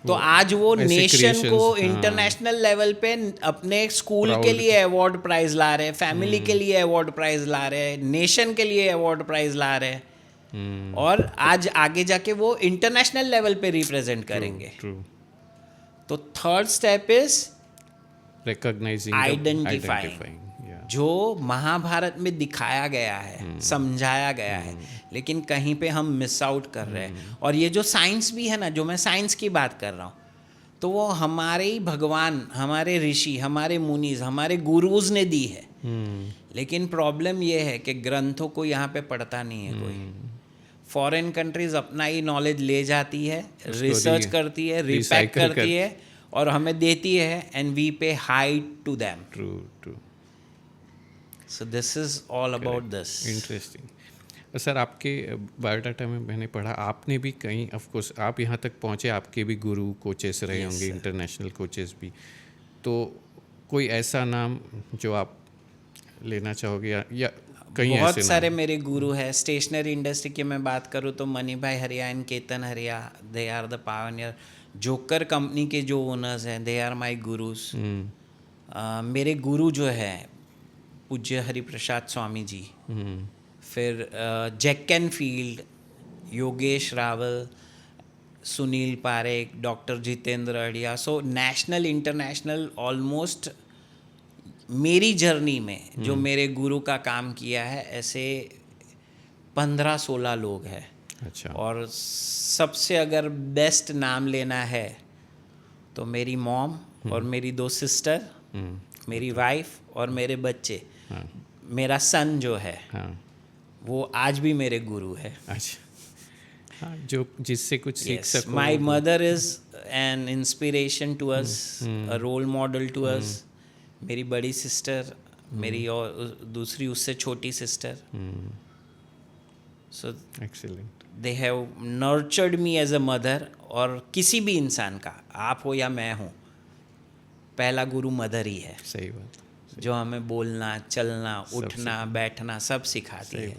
तो आज वो नेशन को इंटरनेशनल लेवल पे अपने स्कूल के लिए अवार्ड प्राइज ला रहे हैं, फैमिली के लिए अवार्ड प्राइज ला रहे हैं, नेशन के लिए अवार्ड प्राइज ला रहे हैं। और आज आगे जाके वो इंटरनेशनल लेवल पे रिप्रेजेंट करेंगे। तो third step is recognising, identifying. जो महाभारत में दिखाया गया है, समझाया गया है, लेकिन कहीं पे हम मिस आउट कर रहे हैं। और ये जो साइंस भी है ना, जो मैं साइंस की बात कर रहा हूँ, तो वो हमारे ही भगवान, हमारे ऋषि, हमारे मुनीज, हमारे गुरुज ने दी है। लेकिन प्रॉब्लम ये है कि ग्रंथों को यहाँ पे पढ़ता नहीं है कोई। फॉरेन कंट्रीज अपना ही नॉलेज ले जाती है, रिसर्च करती है, रिपैक करती है और हमें देती है, and we pay hide to them. True. So this is all about this. Interesting. Sir आपके बायोडाटा में मैंने पढ़ा आपने भी कहीं, ऑफ कोर्स आप यहाँ तक पहुँचे, आपके भी गुरु कोचेस रहे Yes, होंगे, sir. इंटरनेशनल कोचेस भी, तो कोई ऐसा नाम जो आप लेना चाहोगे या कहीं बहुत ऐसे सारे नाम? मेरे गुरु हैं। स्टेशनरी इंडस्ट्री की मैं बात करूँ तो मनी भाई हरिया and Ketan Hariya, they are the pioneer. Joker company के जो ओनर्स हैं, दे आर माय गुरुज। मेरे गुरु जो है पूज्य हरिप्रसाद स्वामी जी, फिर Jack and Field, Yogesh Rawal, Sunil Parekh, doctor Jitendra Adhia. So national international almost मेरी जर्नी में जो मेरे गुरु का काम किया है, ऐसे 15-16 लोग हैं। अच्छा। और सबसे अगर बेस्ट नाम लेना है तो मेरी मॉम और मेरी 2 सिस्टर, मेरी वाइफ और मेरे बच्चे। हाँ। मेरा सन जो है हाँ। वो आज भी मेरे गुरु है। अच्छा। हाँ, जो जिससे कुछ सीख सको। My mother is an inspiration to us, a role model to us. मेरी बड़ी सिस्टर, मेरी और दूसरी उससे छोटी sister, so excellent. They have nurtured me as a mother. और किसी भी इंसान का, आप हो या मैं हूँ, पहला गुरु मदर ही है, सही बात। जो हमें बोलना, चलना, उठना, बैठना सब सिखाती है।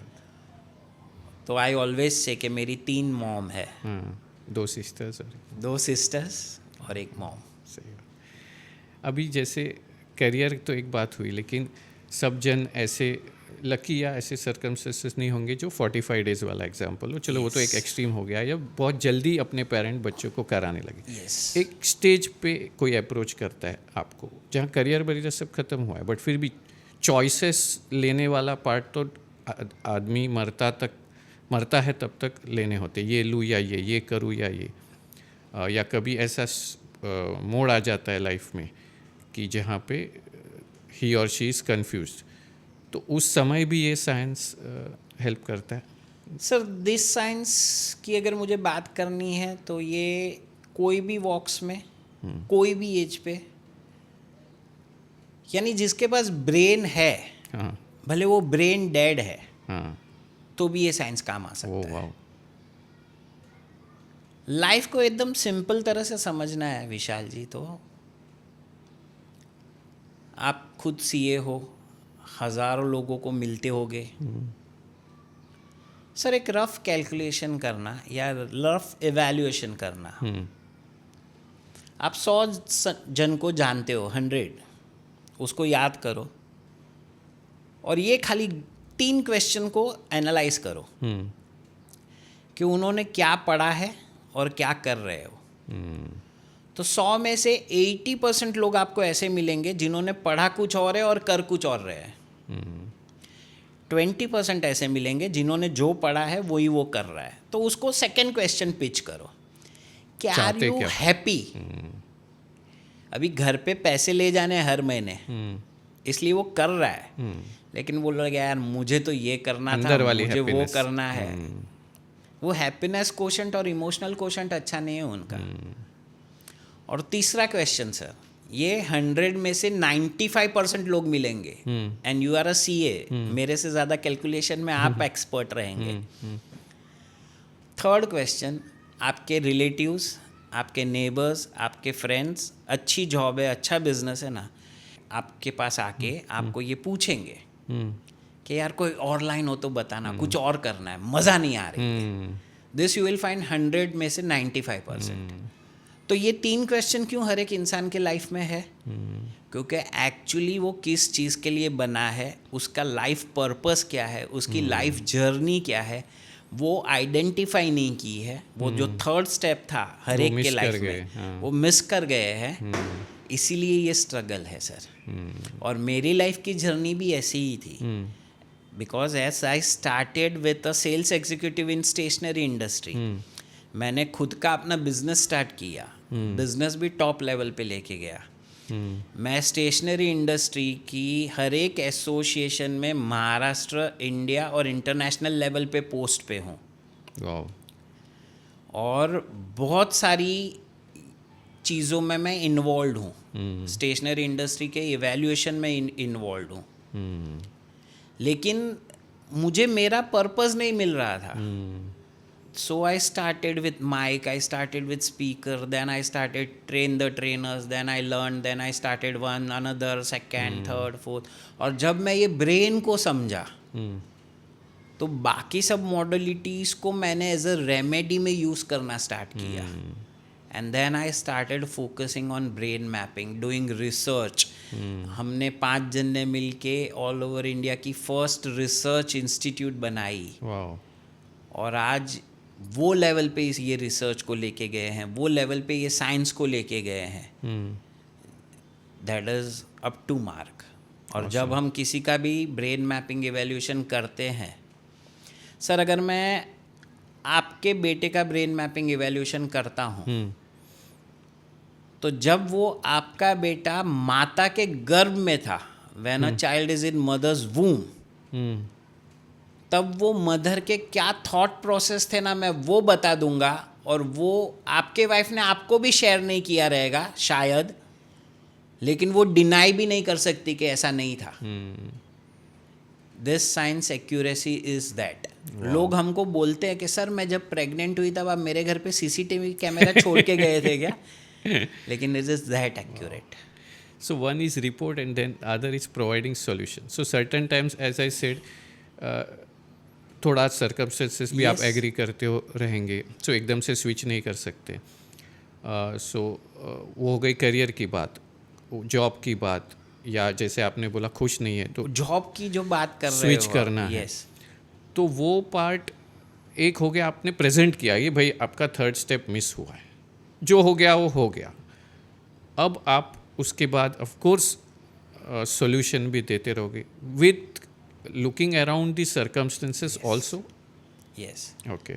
तो आई ऑलवेज से कि मेरी 3 मॉम है, हाँ, 2 सिस्टर्स और 2 सिस्टर्स और 1 मॉम। सही बात। अभी जैसे करियर तो एक बात हुई, लेकिन सब जन ऐसे लकी या ऐसे सर्कमस्टेंसेस नहीं होंगे जो 45 डेज वाला एग्जांपल हो, चलो वो तो एक एक्सट्रीम हो गया, या बहुत जल्दी अपने पेरेंट बच्चों को कराने लगे। एक स्टेज पे कोई अप्रोच करता है आपको जहाँ करियर वगैरह सब खत्म हुआ है, बट फिर भी चॉइसेस लेने वाला पार्ट तो आदमी मरता है तब तक लेने होते, ये लूँ या ये करूँ या ये, या कभी ऐसा मोड़ आ जाता है लाइफ में कि जहाँ पे ही और शी इज़ कन्फ्यूज्ड, तो उस समय भी ये साइंस हेल्प करता है? सर, दिस साइंस की अगर मुझे बात करनी है तो ये कोई भी वॉक्स में, कोई भी एज पे, यानी जिसके पास ब्रेन है, हाँ, भले वो ब्रेन डेड है, हाँ, तो भी ये साइंस काम आ ओ सकता है। वाओ। लाइफ को एकदम सिंपल तरह से समझना है विशाल जी। तो आप खुद सीए हो, हज़ारों लोगों को मिलते होगे। सर, एक रफ कैलकुलेशन करना या रफ एवैल्यूएशन करना, आप 100 जन को जानते हो, 100, उसको याद करो और ये खाली 3 क्वेश्चन को एनालाइज करो कि उन्होंने क्या पढ़ा है और क्या कर रहे हो। तो 100 में से 80% लोग आपको ऐसे मिलेंगे जिन्होंने पढ़ा कुछ और है और कर कुछ और रहे हैं। 20% ऐसे मिलेंगे जिन्होंने जो पढ़ा है वही वो कर रहा है। तो उसको सेकंड क्वेश्चन पिच करो, क्या आर यू हैप्पी? अभी घर पे पैसे ले जाने हैं हर महीने, इसलिए वो कर रहा है, लेकिन बोल रहा है यार मुझे तो ये करना था, मुझे वो करना है। वो हैप्पीनेस कोशेंट और इमोशनल कोशेंट अच्छा नहीं है उनका। और तीसरा क्वेश्चन सर, ये 100 में से 95% लोग मिलेंगे, and you are a CA, मेरे से ज़्यादा कैलकुलेशन में आप एक्सपर्ट रहेंगे। थर्ड क्वेश्चन, आपके रिलेटिव्स, आपके नेबर्स, आपके फ्रेंड्स, अच्छी जॉब है, अच्छा बिजनेस है ना, आपके पास आके आपको ये पूछेंगे कि यार कोई और लाइन हो तो बताना, कुछ और करना है, मज़ा नहीं आ रही है। दिस यू विल फाइंड 100 में से 95%। तो ये 3 क्वेश्चन क्यों हर एक इंसान के लाइफ में है? क्योंकि एक्चुअली वो किस चीज़ के लिए बना है, उसका लाइफ पर्पस क्या है, उसकी लाइफ जर्नी क्या है, वो आइडेंटिफाई नहीं की है। वो जो थर्ड स्टेप था हर एक के लाइफ में, वो मिस कर गए हैं। इसीलिए ये स्ट्रगल है सर। और मेरी लाइफ की जर्नी भी ऐसी ही थी, because as I started with a sales executive in stationery industry. मैंने खुद का अपना बिजनेस स्टार्ट किया, बिजनेस भी टॉप लेवल पे लेके गया। मैं स्टेशनरी इंडस्ट्री की हर एक एसोसिएशन में महाराष्ट्र, इंडिया और इंटरनेशनल लेवल पे पोस्ट पे हूँ। और बहुत सारी चीज़ों में मैं इन्वॉल्व हूँ। स्टेशनरी इंडस्ट्री के इवैल्यूएशन में इन्वॉल्व हूँ। लेकिन मुझे मेरा पर्पस नहीं मिल रहा था. So I started with mic, I started with speaker, then I started train the trainers, then I learned, then I started one, another, second, third, fourth. और जब मैं ये ब्रेन को समझा तो बाकी सब मॉडलिटीज़ को मैंने एज अ रेमेडी में यूज़ करना स्टार्ट किया. And then I started focusing on brain mapping, doing research. हमने 5 जन ने मिल के ऑल ओवर इंडिया की फर्स्ट रिसर्च इंस्टीट्यूट बनाई. और आज वो लेवल पे ये रिसर्च को लेके गए हैं, वो लेवल पे ये साइंस को लेके गए हैं. That is up to mark. और जब हम किसी का भी ब्रेन मैपिंग इवैल्यूएशन करते हैं, सर अगर मैं आपके बेटे का ब्रेन मैपिंग इवैल्यूएशन करता हूँ तो जब वो आपका बेटा माता के गर्भ में था, when a child is in mother's womb, तब वो मदर के क्या थॉट प्रोसेस थे ना, मैं वो बता दूंगा. और वो आपके वाइफ ने आपको भी शेयर नहीं किया रहेगा शायद, लेकिन वो डिनाई भी नहीं कर सकती कि ऐसा नहीं था. This science accuracy is that. लोग हमको बोलते हैं कि सर मैं जब प्रेग्नेंट हुई तब आप मेरे घर पे सीसीटीवी कैमरा छोड़ के गए थे क्या? लेकिन it is that accurate. So one is report and then other is providing solution. So certain times, as I said, थोड़ा सर्कमस्टेंसेस भी आप एग्री करते हो रहेंगे, सो एकदम से स्विच नहीं कर सकते. सो वो हो गई करियर की बात, जॉब की बात, या जैसे आपने बोला खुश नहीं है तो जॉब की जो बात कर रहे हो स्विच करना है. तो वो पार्ट एक हो गया, आपने प्रेजेंट किया ये भाई आपका थर्ड स्टेप मिस हुआ है, जो हो गया वो हो गया. अब आप उसके बाद ऑफ कोर्स सॉल्यूशन भी देते रहोगे with looking around the circumstances also. Yes. Okay.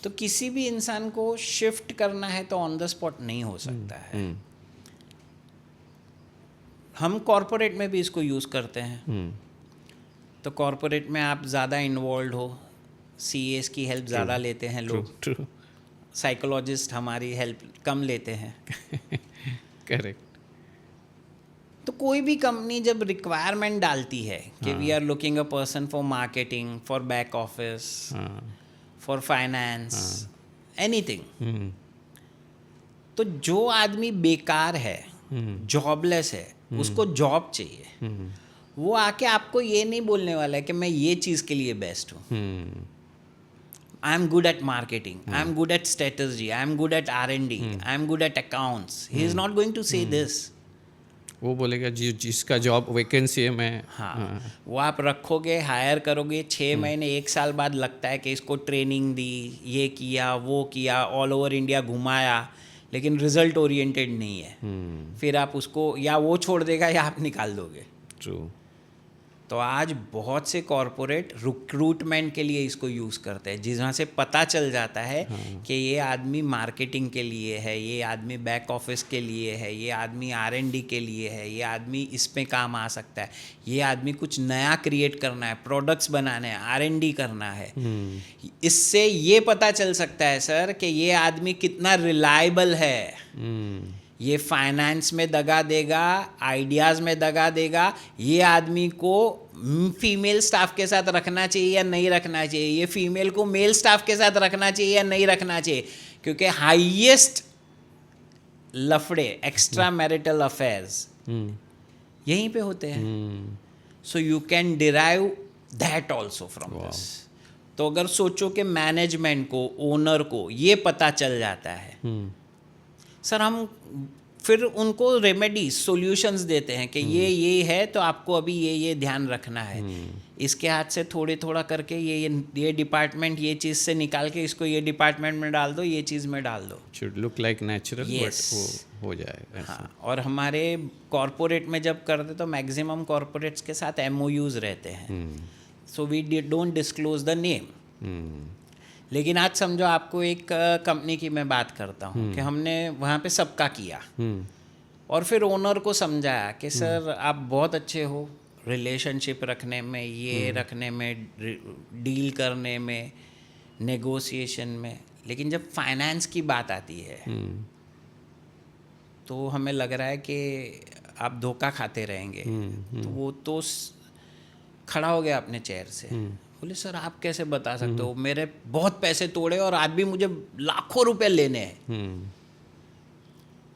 तो किसी भी इंसान को शिफ्ट करना है तो ऑन द स्पॉट नहीं हो सकता है. हम कॉरपोरेट में भी इसको यूज़ करते हैं. तो कॉरपोरेट में आप ज़्यादा इन्वॉल्व हो, सीएस की हेल्प ज़्यादा लेते हैं लोग, साइकोलॉजिस्ट हमारी हेल्प कम लेते हैं. करेक्ट. तो कोई भी कंपनी जब रिक्वायरमेंट डालती है कि we are looking a person for marketing, for back office, for finance, anything, तो जो आदमी बेकार है, जॉबलेस है, उसको जॉब चाहिए, वो आके आपको ये नहीं बोलने वाला है कि मैं ये चीज़ के लिए बेस्ट हूँ. I am good at marketing, I am good at strategy, I am good at R&D, I am good at accounts. He is not going to say this. वो बोलेगा जिसका जॉब वैकेंसी है मैं. हाँ. वो आप रखोगे, हायर करोगे, 6 महीने 1 साल बाद लगता है कि इसको ट्रेनिंग दी, ये किया, वो किया, ऑल ओवर इंडिया घुमाया, लेकिन रिजल्ट ओरिएंटेड नहीं है. फिर आप उसको या वो छोड़ देगा या आप निकाल दोगे. ट्रू. तो आज बहुत से कॉरपोरेट रिक्रूटमेंट के लिए इसको यूज़ करते हैं, जहाँ से पता चल जाता है कि ये आदमी मार्केटिंग के लिए है, ये आदमी बैक ऑफिस के लिए है, ये आदमी R&D के लिए है, ये आदमी इस पे काम आ सकता है, ये आदमी कुछ नया क्रिएट करना है, प्रोडक्ट्स बनाने हैं, R&D करना है. इससे ये पता चल सकता है सर कि ये आदमी कितना रिलायबल है. ये फाइनेंस में दगा देगा, आइडियाज़ में दगा देगा, ये आदमी को फीमेल स्टाफ के साथ रखना चाहिए या नहीं रखना चाहिए, ये फीमेल को मेल स्टाफ के साथ रखना चाहिए या नहीं रखना चाहिए. क्योंकि हाईएस्ट लफड़े, एक्स्ट्रा मैरिटल अफेयर्स यहीं पे होते हैं. So you can derive that also from this. तो अगर सोचो कि मैनेजमेंट को, ओनर को ये पता चल जाता है, सर हम फिर उनको रेमेडी सॉल्यूशंस देते हैं कि ये है तो आपको अभी ये ध्यान रखना है. इसके हाथ से थोड़ा करके ये डिपार्टमेंट ये चीज़ से निकाल के इसको ये डिपार्टमेंट में डाल दो, ये चीज़ में डाल दो. Should look like natural, but वो हो जाए. हाँ. और हमारे कॉरपोरेट में जब करते तो मैक्सिमम कॉरपोरेट्स के साथ MOUs रहते हैं. So we don't disclose the name. लेकिन आज समझो आपको एक कंपनी की मैं बात करता हूँ कि हमने वहाँ पे सबका किया और फिर ओनर को समझाया कि सर आप बहुत अच्छे हो रिलेशनशिप रखने में, ये रखने में, डील करने में, नेगोशिएशन में, लेकिन जब फाइनेंस की बात आती है तो हमें लग रहा है कि आप धोखा खाते रहेंगे. तो वो तो खड़ा हो गया अपने चेयर से, बोले सर आप कैसे बता सकते हो, मेरे बहुत पैसे तोड़े और आज भी मुझे लाखों रुपए लेने हैं।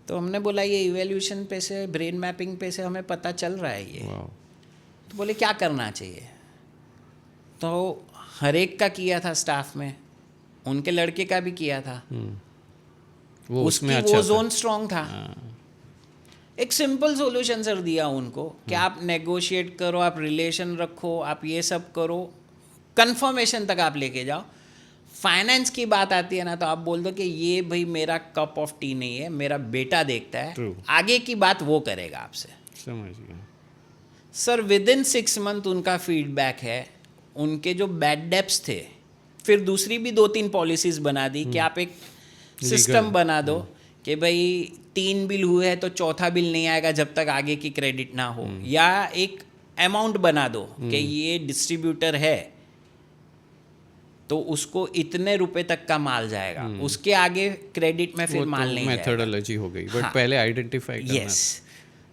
तो हमने बोला ये इवैल्यूएशन पे से, ब्रेन मैपिंग पे से हमें पता चल रहा है ये। तो बोले क्या करना चाहिए, तो हर एक का किया था स्टाफ में, उनके लड़के का भी किया था, वो उसमें उसकी अच्छा वो था। जोन स्ट्रांग था। एक सिंपल सॉल्यूशन सर दिया उनको कि आप नेगोशिएट करो, आप रिलेशन रखो, आप ये सब करो, कंफर्मेशन तक आप लेके जाओ। फाइनेंस की बात आती है ना, तो आप बोल दो कि ये भाई मेरा कप ऑफ टी नहीं है, मेरा बेटा देखता है, True. आगे की बात वो करेगा आपसे। समझ गया। सर विद इन 6 मंथ उनका फीडबैक है, उनके जो बैड डेप्स थे, फिर दूसरी भी 2-3 पॉलिसीज बना दी कि आप एक सिस्टम बना दो कि भाई 3 बिल हुए हैं तो चौथा बिल नहीं आएगा जब तक आगे की क्रेडिट ना हो, या एक अमाउंट बना दो कि ये डिस्ट्रीब्यूटर है तो उसको इतने रुपए तक का माल जाएगा, उसके आगे क्रेडिट में फिर माल नहीं जाएगा। मेथोडोलॉजी हो गई, बट हाँ। पहले आइडेंटिफाई करना यस।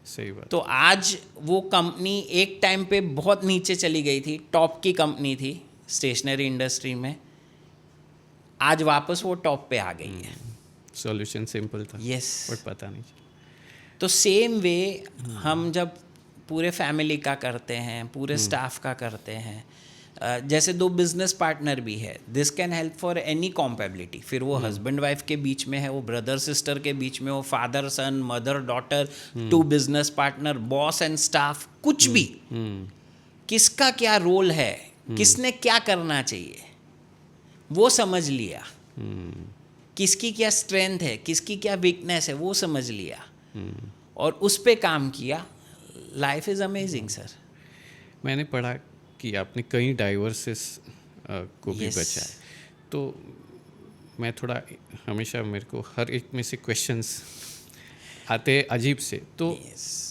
सही बात। तो आज वो कंपनी एक टाइम पे बहुत नीचे चली गई थी, टॉप की कंपनी थी स्टेशनरी इंडस्ट्री में, आज वापस वो टॉप पे आ गई है। सॉल्यूशन सिंपल था, यस। बट पता नहीं चला। तो सेम वे हम जब पूरे फैमिली का करते हैं, पूरे स्टाफ का करते हैं, जैसे 2 बिजनेस पार्टनर भी है, this can help for any compatibility, फिर वो हस्बैंड वाइफ के बीच में है, वो ब्रदर सिस्टर के बीच में हो, father son, mother daughter, 2 business partner, boss and staff, कुछ भी, किसका क्या रोल है, किसने क्या करना चाहिए वो समझ लिया, किसकी क्या स्ट्रेंथ है, किसकी क्या वीकनेस है वो समझ लिया, और उस पे काम किया। Life is amazing sir. मैंने पढ़ा कि आपने कई डाइवर्सेस को भी Yes. बचाया, तो मैं थोड़ा, हमेशा मेरे को हर एक में से क्वेश्चंस आते हैं अजीब से, तो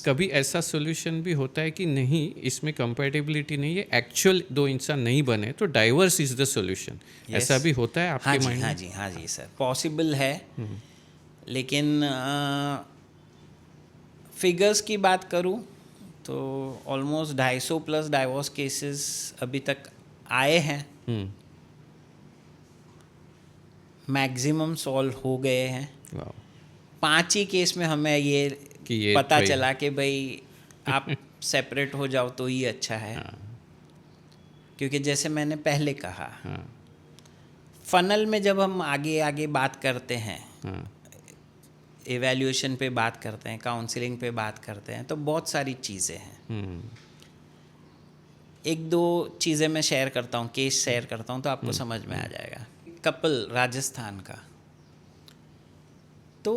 कभी ऐसा सॉल्यूशन भी होता है कि नहीं इसमें कंपैटिबिलिटी नहीं है, एक्चुअल 2 इंसान नहीं बने तो डाइवर्स इज द सॉल्यूशन, ऐसा भी होता है आपके माइंड में? हाँ जी सर, पॉसिबल है, लेकिन फिगर्स की बात करूं तो ऑलमोस्ट 250 प्लस डाइवोर्स केसेस अभी तक आए हैं, मैक्सिमम सॉल्व हो गए हैं। वाह। 5 ही केस में हमें ये कि ये पता भाई- चला कि भाई आप सेपरेट हो जाओ तो ही अच्छा है। क्योंकि जैसे मैंने पहले कहा, फनल में जब हम आगे आगे बात करते हैं, एवैल्यूएशन पे बात करते हैं, काउंसलिंग पे बात करते हैं, तो बहुत सारी चीज़ें हैं। 1-2 चीज़ें मैं शेयर करता हूँ, केस शेयर करता हूँ तो आपको समझ में आ जाएगा। कपल राजस्थान का, तो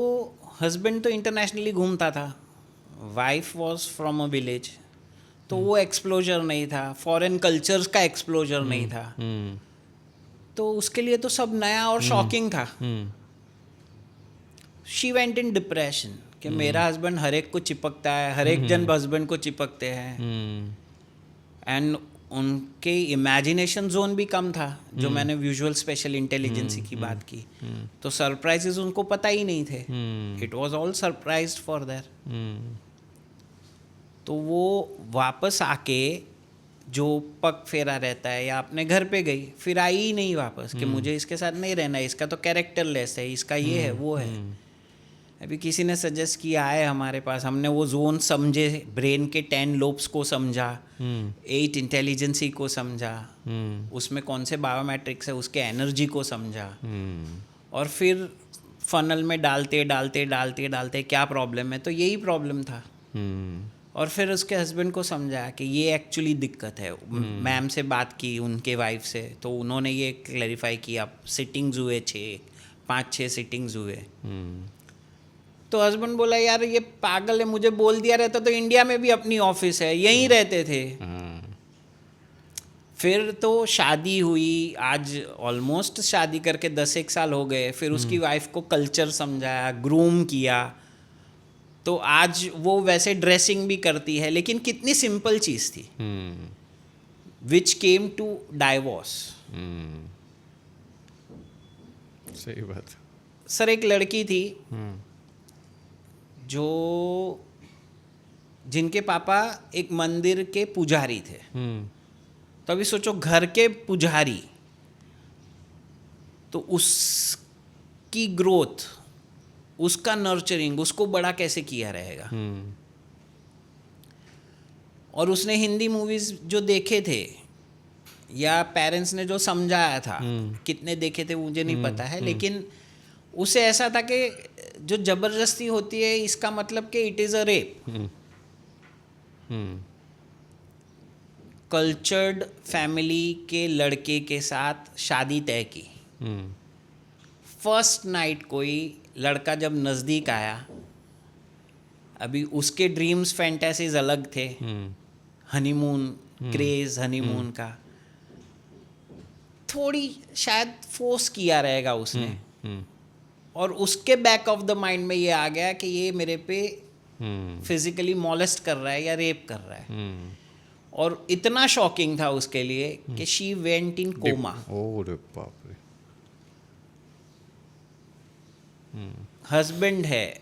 हस्बैंड तो इंटरनेशनली घूमता था, wife was from a village, तो वो एक्सप्लोजर नहीं था, फॉरेन कल्चर्स का एक्सप्लोजर नहीं था, तो उसके लिए तो सब नया और शॉकिंग था। शी वेंट इन डिप्रेशन कि मेरा हस्बैंड हर एक को चिपकता है, हर एक जन हस्बैंड को चिपकते हैं, एंड उनके इमेजिनेशन जोन भी कम था, जो मैंने विजुअल स्पेशल इंटेलिजेंसी की बात की, तो सरप्राइजेस उनको पता ही नहीं थे, it was all surprised for their. तो वो वापस आके जो पग फेरा रहता है, या अपने घर पे गई, फिर आई ही नहीं वापस कि मुझे इसके साथ नहीं रहना है, इसका तो कैरेक्टरलेस है, इसका ये है वो है। अभी किसी ने सजेस्ट किया है हमारे पास, हमने वो जोन समझे, ब्रेन के 10 लोब्स को समझा, 8 इंटेलिजेंसी को समझा, उसमें कौन से बायोमेट्रिक्स है उसके एनर्जी को समझा, और फिर फनल में डालते डालते डालते डालते क्या प्रॉब्लम है, तो यही प्रॉब्लम था। और फिर उसके हस्बैंड को समझा कि ये एक्चुअली दिक्कत है। मैम से बात की उनके वाइफ से, तो उन्होंने ये क्लैरिफाई किया, सिटिंग्स हुए 5-6 सिटिंग्स हुए। तो हस्बैंड बोला यार ये पागल है, मुझे बोल दिया रहता तो इंडिया में भी अपनी ऑफिस है, यहीं रहते थे। फिर तो शादी हुई, आज ऑलमोस्ट शादी करके 10-1 साल हो गए, फिर उसकी वाइफ को कल्चर समझाया, ग्रूम किया, तो आज वो वैसे ड्रेसिंग भी करती है, लेकिन कितनी सिंपल चीज़ थी, विच केम टू डाइवोर्स। सही बात। सर एक लड़की थी जो, जिनके पापा एक मंदिर के पुजारी थे, तो अभी सोचो घर के पुजारी, तो उसकी ग्रोथ, उसका नर्चरिंग, उसको बड़ा कैसे किया रहेगा। और उसने हिंदी मूवीज जो देखे थे या पेरेंट्स ने जो समझाया था, कितने देखे थे मुझे नहीं पता है, लेकिन उसे ऐसा था कि जो जबरदस्ती होती है इसका मतलब कि it is a rape. Cultured family के लड़के के साथ शादी तय की। फर्स्ट नाइट कोई लड़का जब नज़दीक आया, अभी उसके ड्रीम्स फैंटेसीज अलग थे, हनीमून क्रेज, हनीमून का थोड़ी शायद फोर्स किया रहेगा उसने, और उसके बैक ऑफ द माइंड में ये आ गया कि ये मेरे पे फिजिकली मॉलेस्ट कर रहा है या रेप कर रहा है। और इतना शॉकिंग था उसके लिए कि she went in coma. Husband है,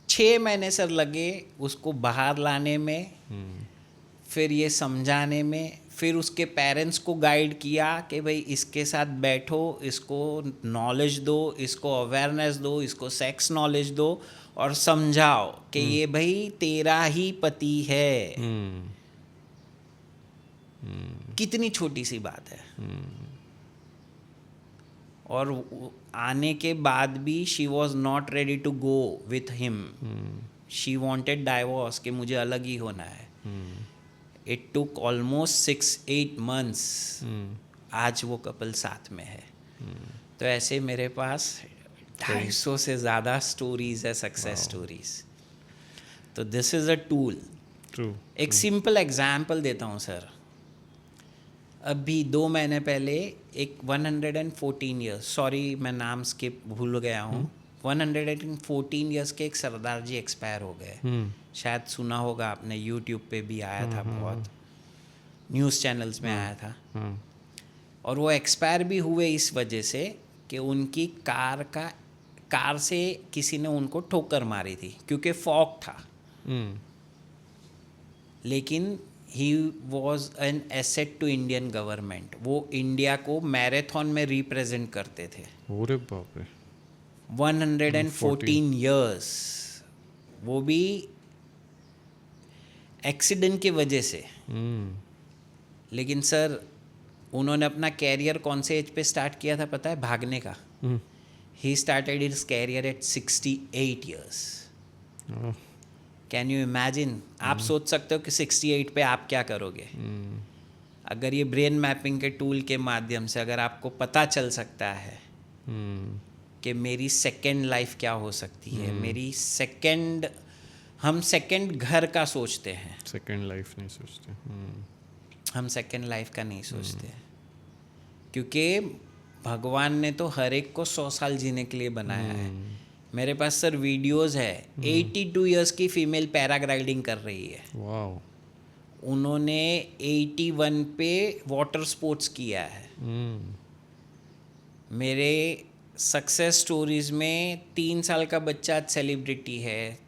6 महीने सर लगे उसको बाहर लाने में, फिर ये समझाने में, फिर उसके पेरेंट्स को गाइड किया कि भाई इसके साथ बैठो, इसको नॉलेज दो, इसको अवेयरनेस दो, इसको सेक्स नॉलेज दो, और समझाओ कि ये भाई तेरा ही पति है। कितनी छोटी सी बात है। और आने के बाद भी she was not ready to go with him. She wanted divorce, कि मुझे अलग ही होना है। It took almost 6-8 months। आज वो कपल साथ में है। तो ऐसे मेरे पास 250 से ज़्यादा स्टोरीज है, सक्सेस स्टोरीज। तो दिस इज़ अ टूल। एक सिंपल एग्जाम्पल देता हूँ सर। अभी 2 महीने पहले एक 114 ईयर्स, सॉरी मैं नाम स्किप भूल गया हूँ, 114 ईयर्स के एक सरदार जी एक्सपायर हो गए। शायद सुना होगा आपने, यूट्यूब पे भी आया था, बहुत न्यूज़ चैनल्स में आया था। और वो एक्सपायर भी हुए इस वजह से कि उनकी कार से किसी ने उनको ठोकर मारी थी, क्योंकि फॉग था। लेकिन he was an asset to Indian government. वो इंडिया को मैराथन में रिप्रेजेंट करते थे। 114 ईयर्स, वो भी एक्सीडेंट की वजह से। लेकिन सर उन्होंने अपना कैरियर कौन से एज पे स्टार्ट किया था पता है? भागने का। He started his career at 68 years. Can you imagine? आप सोच सकते हो कि 68 पे आप क्या करोगे? अगर ये ब्रेन मैपिंग के टूल के माध्यम से अगर आपको पता चल सकता है कि मेरी सेकेंड लाइफ क्या हो सकती है, मेरी सेकेंड, हम सेकेंड घर का सोचते हैं, सेकेंड लाइफ नहीं सोचते। हम सेकेंड लाइफ का नहीं सोचते, क्योंकि भगवान ने तो हर एक को 100 साल जीने के लिए बनाया है। मेरे पास सर वीडियोस है, 82 इयर्स की फीमेल पैराग्लाइडिंग कर रही है। वाओ। उन्होंने 81 पे वाटर स्पोर्ट्स किया है। मेरे सक्सेस स्टोरीज में 3 साल का बच्चा आज सेलिब्रिटी है,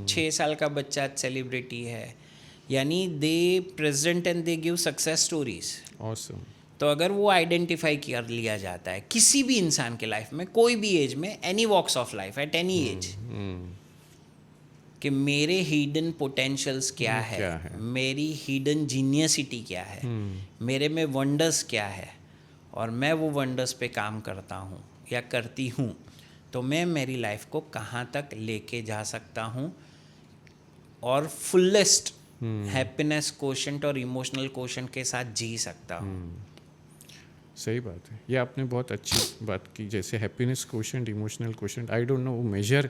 6 साल का बच्चा आज सेलिब्रिटी है। यानी दे present and they give success stories. Awesome. तो अगर वो आइडेंटिफाई कर लिया जाता है किसी भी इंसान के लाइफ में, कोई भी एज में, any walks of life, at any age, कि मेरे हिडन पोटेंशियल्स क्या है, मेरी हिडन जीनियसिटी क्या है, मेरे में वंडर्स क्या है, और मैं वो वंडर्स पे काम करता हूँ या करती हूँ, तो मैं मेरी लाइफ को कहाँ तक लेके जा सकता हूँ और फुलेस्ट हैप्पीनेस कोशेंट और इमोशनल कोशेंट के साथ जी सकता हूँ। सही बात है, ये आपने बहुत अच्छी बात की। जैसे happiness quotient, emotional quotient, I don't no, वो मेजर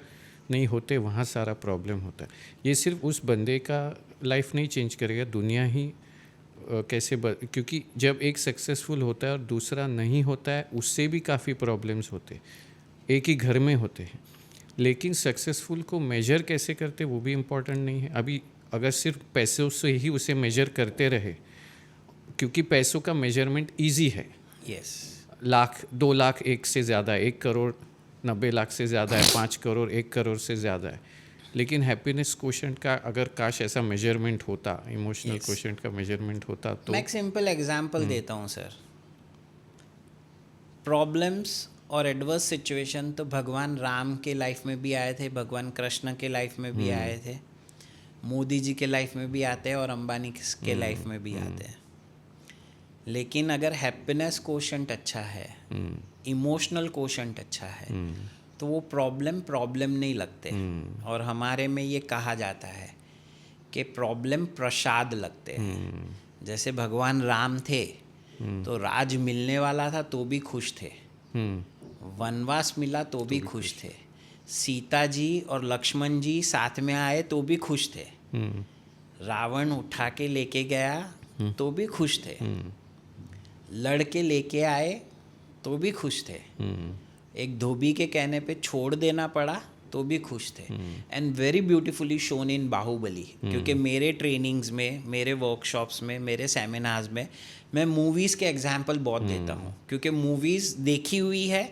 नहीं होते, वहाँ सारा प्रॉब्लम होता है। ये सिर्फ उस बंदे का लाइफ नहीं चेंज करेगा, दुनिया ही क्योंकि जब एक सक्सेसफुल होता है और दूसरा नहीं होता है, उससे भी काफ़ी प्रॉब्लम्स होते हैं, एक ही घर में होते हैं। लेकिन सक्सेसफुल को मेजर कैसे करते वो भी इम्पोर्टेंट नहीं है। अभी अगर सिर्फ पैसों से ही उसे मेजर करते रहे, क्योंकि पैसों का मेजरमेंट ईजी है। यस, लाख, 2 लाख 1 से ज़्यादा है, 1 करोड़ 90 लाख से ज़्यादा है, 5 करोड़ 1 करोड़ से ज़्यादा है। लेकिन हैप्पीनेस क्वोशेंट का अगर काश ऐसा मेजरमेंट होता, इमोशनल क्वोशेंट का मेजरमेंट होता तो मैं एक सिंपल एग्जांपल देता हूँ सर। प्रॉब्लम्स और एडवर्स सिचुएशन तो भगवान राम के लाइफ में भी आए थे, भगवान कृष्ण के लाइफ में भी आए थे, मोदी जी के लाइफ में भी आते हैं और अंबानी के लाइफ में भी आते हैं। लेकिन अगर हैप्पीनेस क्वोशेंट अच्छा है, इमोशनल क्वोशेंट अच्छा है, तो वो प्रॉब्लम नहीं लगते। और हमारे में ये कहा जाता है कि प्रॉब्लम प्रसाद लगते हैं। जैसे भगवान राम थे तो राज मिलने वाला था तो भी खुश थे, वनवास मिला तो भी खुश थे, सीता जी और लक्ष्मण जी साथ में आए तो भी खुश थे, रावण उठा के लेके गया तो भी खुश थे, लड़के लेके आए तो भी खुश थे, एक धोबी के कहने पे छोड़ देना पड़ा तो भी खुश थे। And very beautifully shown in Baahubali, क्योंकि मेरे ट्रेनिंग्स में, मेरे वर्कशॉप्स में, मेरे सेमिनार्स में मैं मूवीज़ के एग्जाम्पल बहुत देता हूँ, क्योंकि मूवीज़ देखी हुई है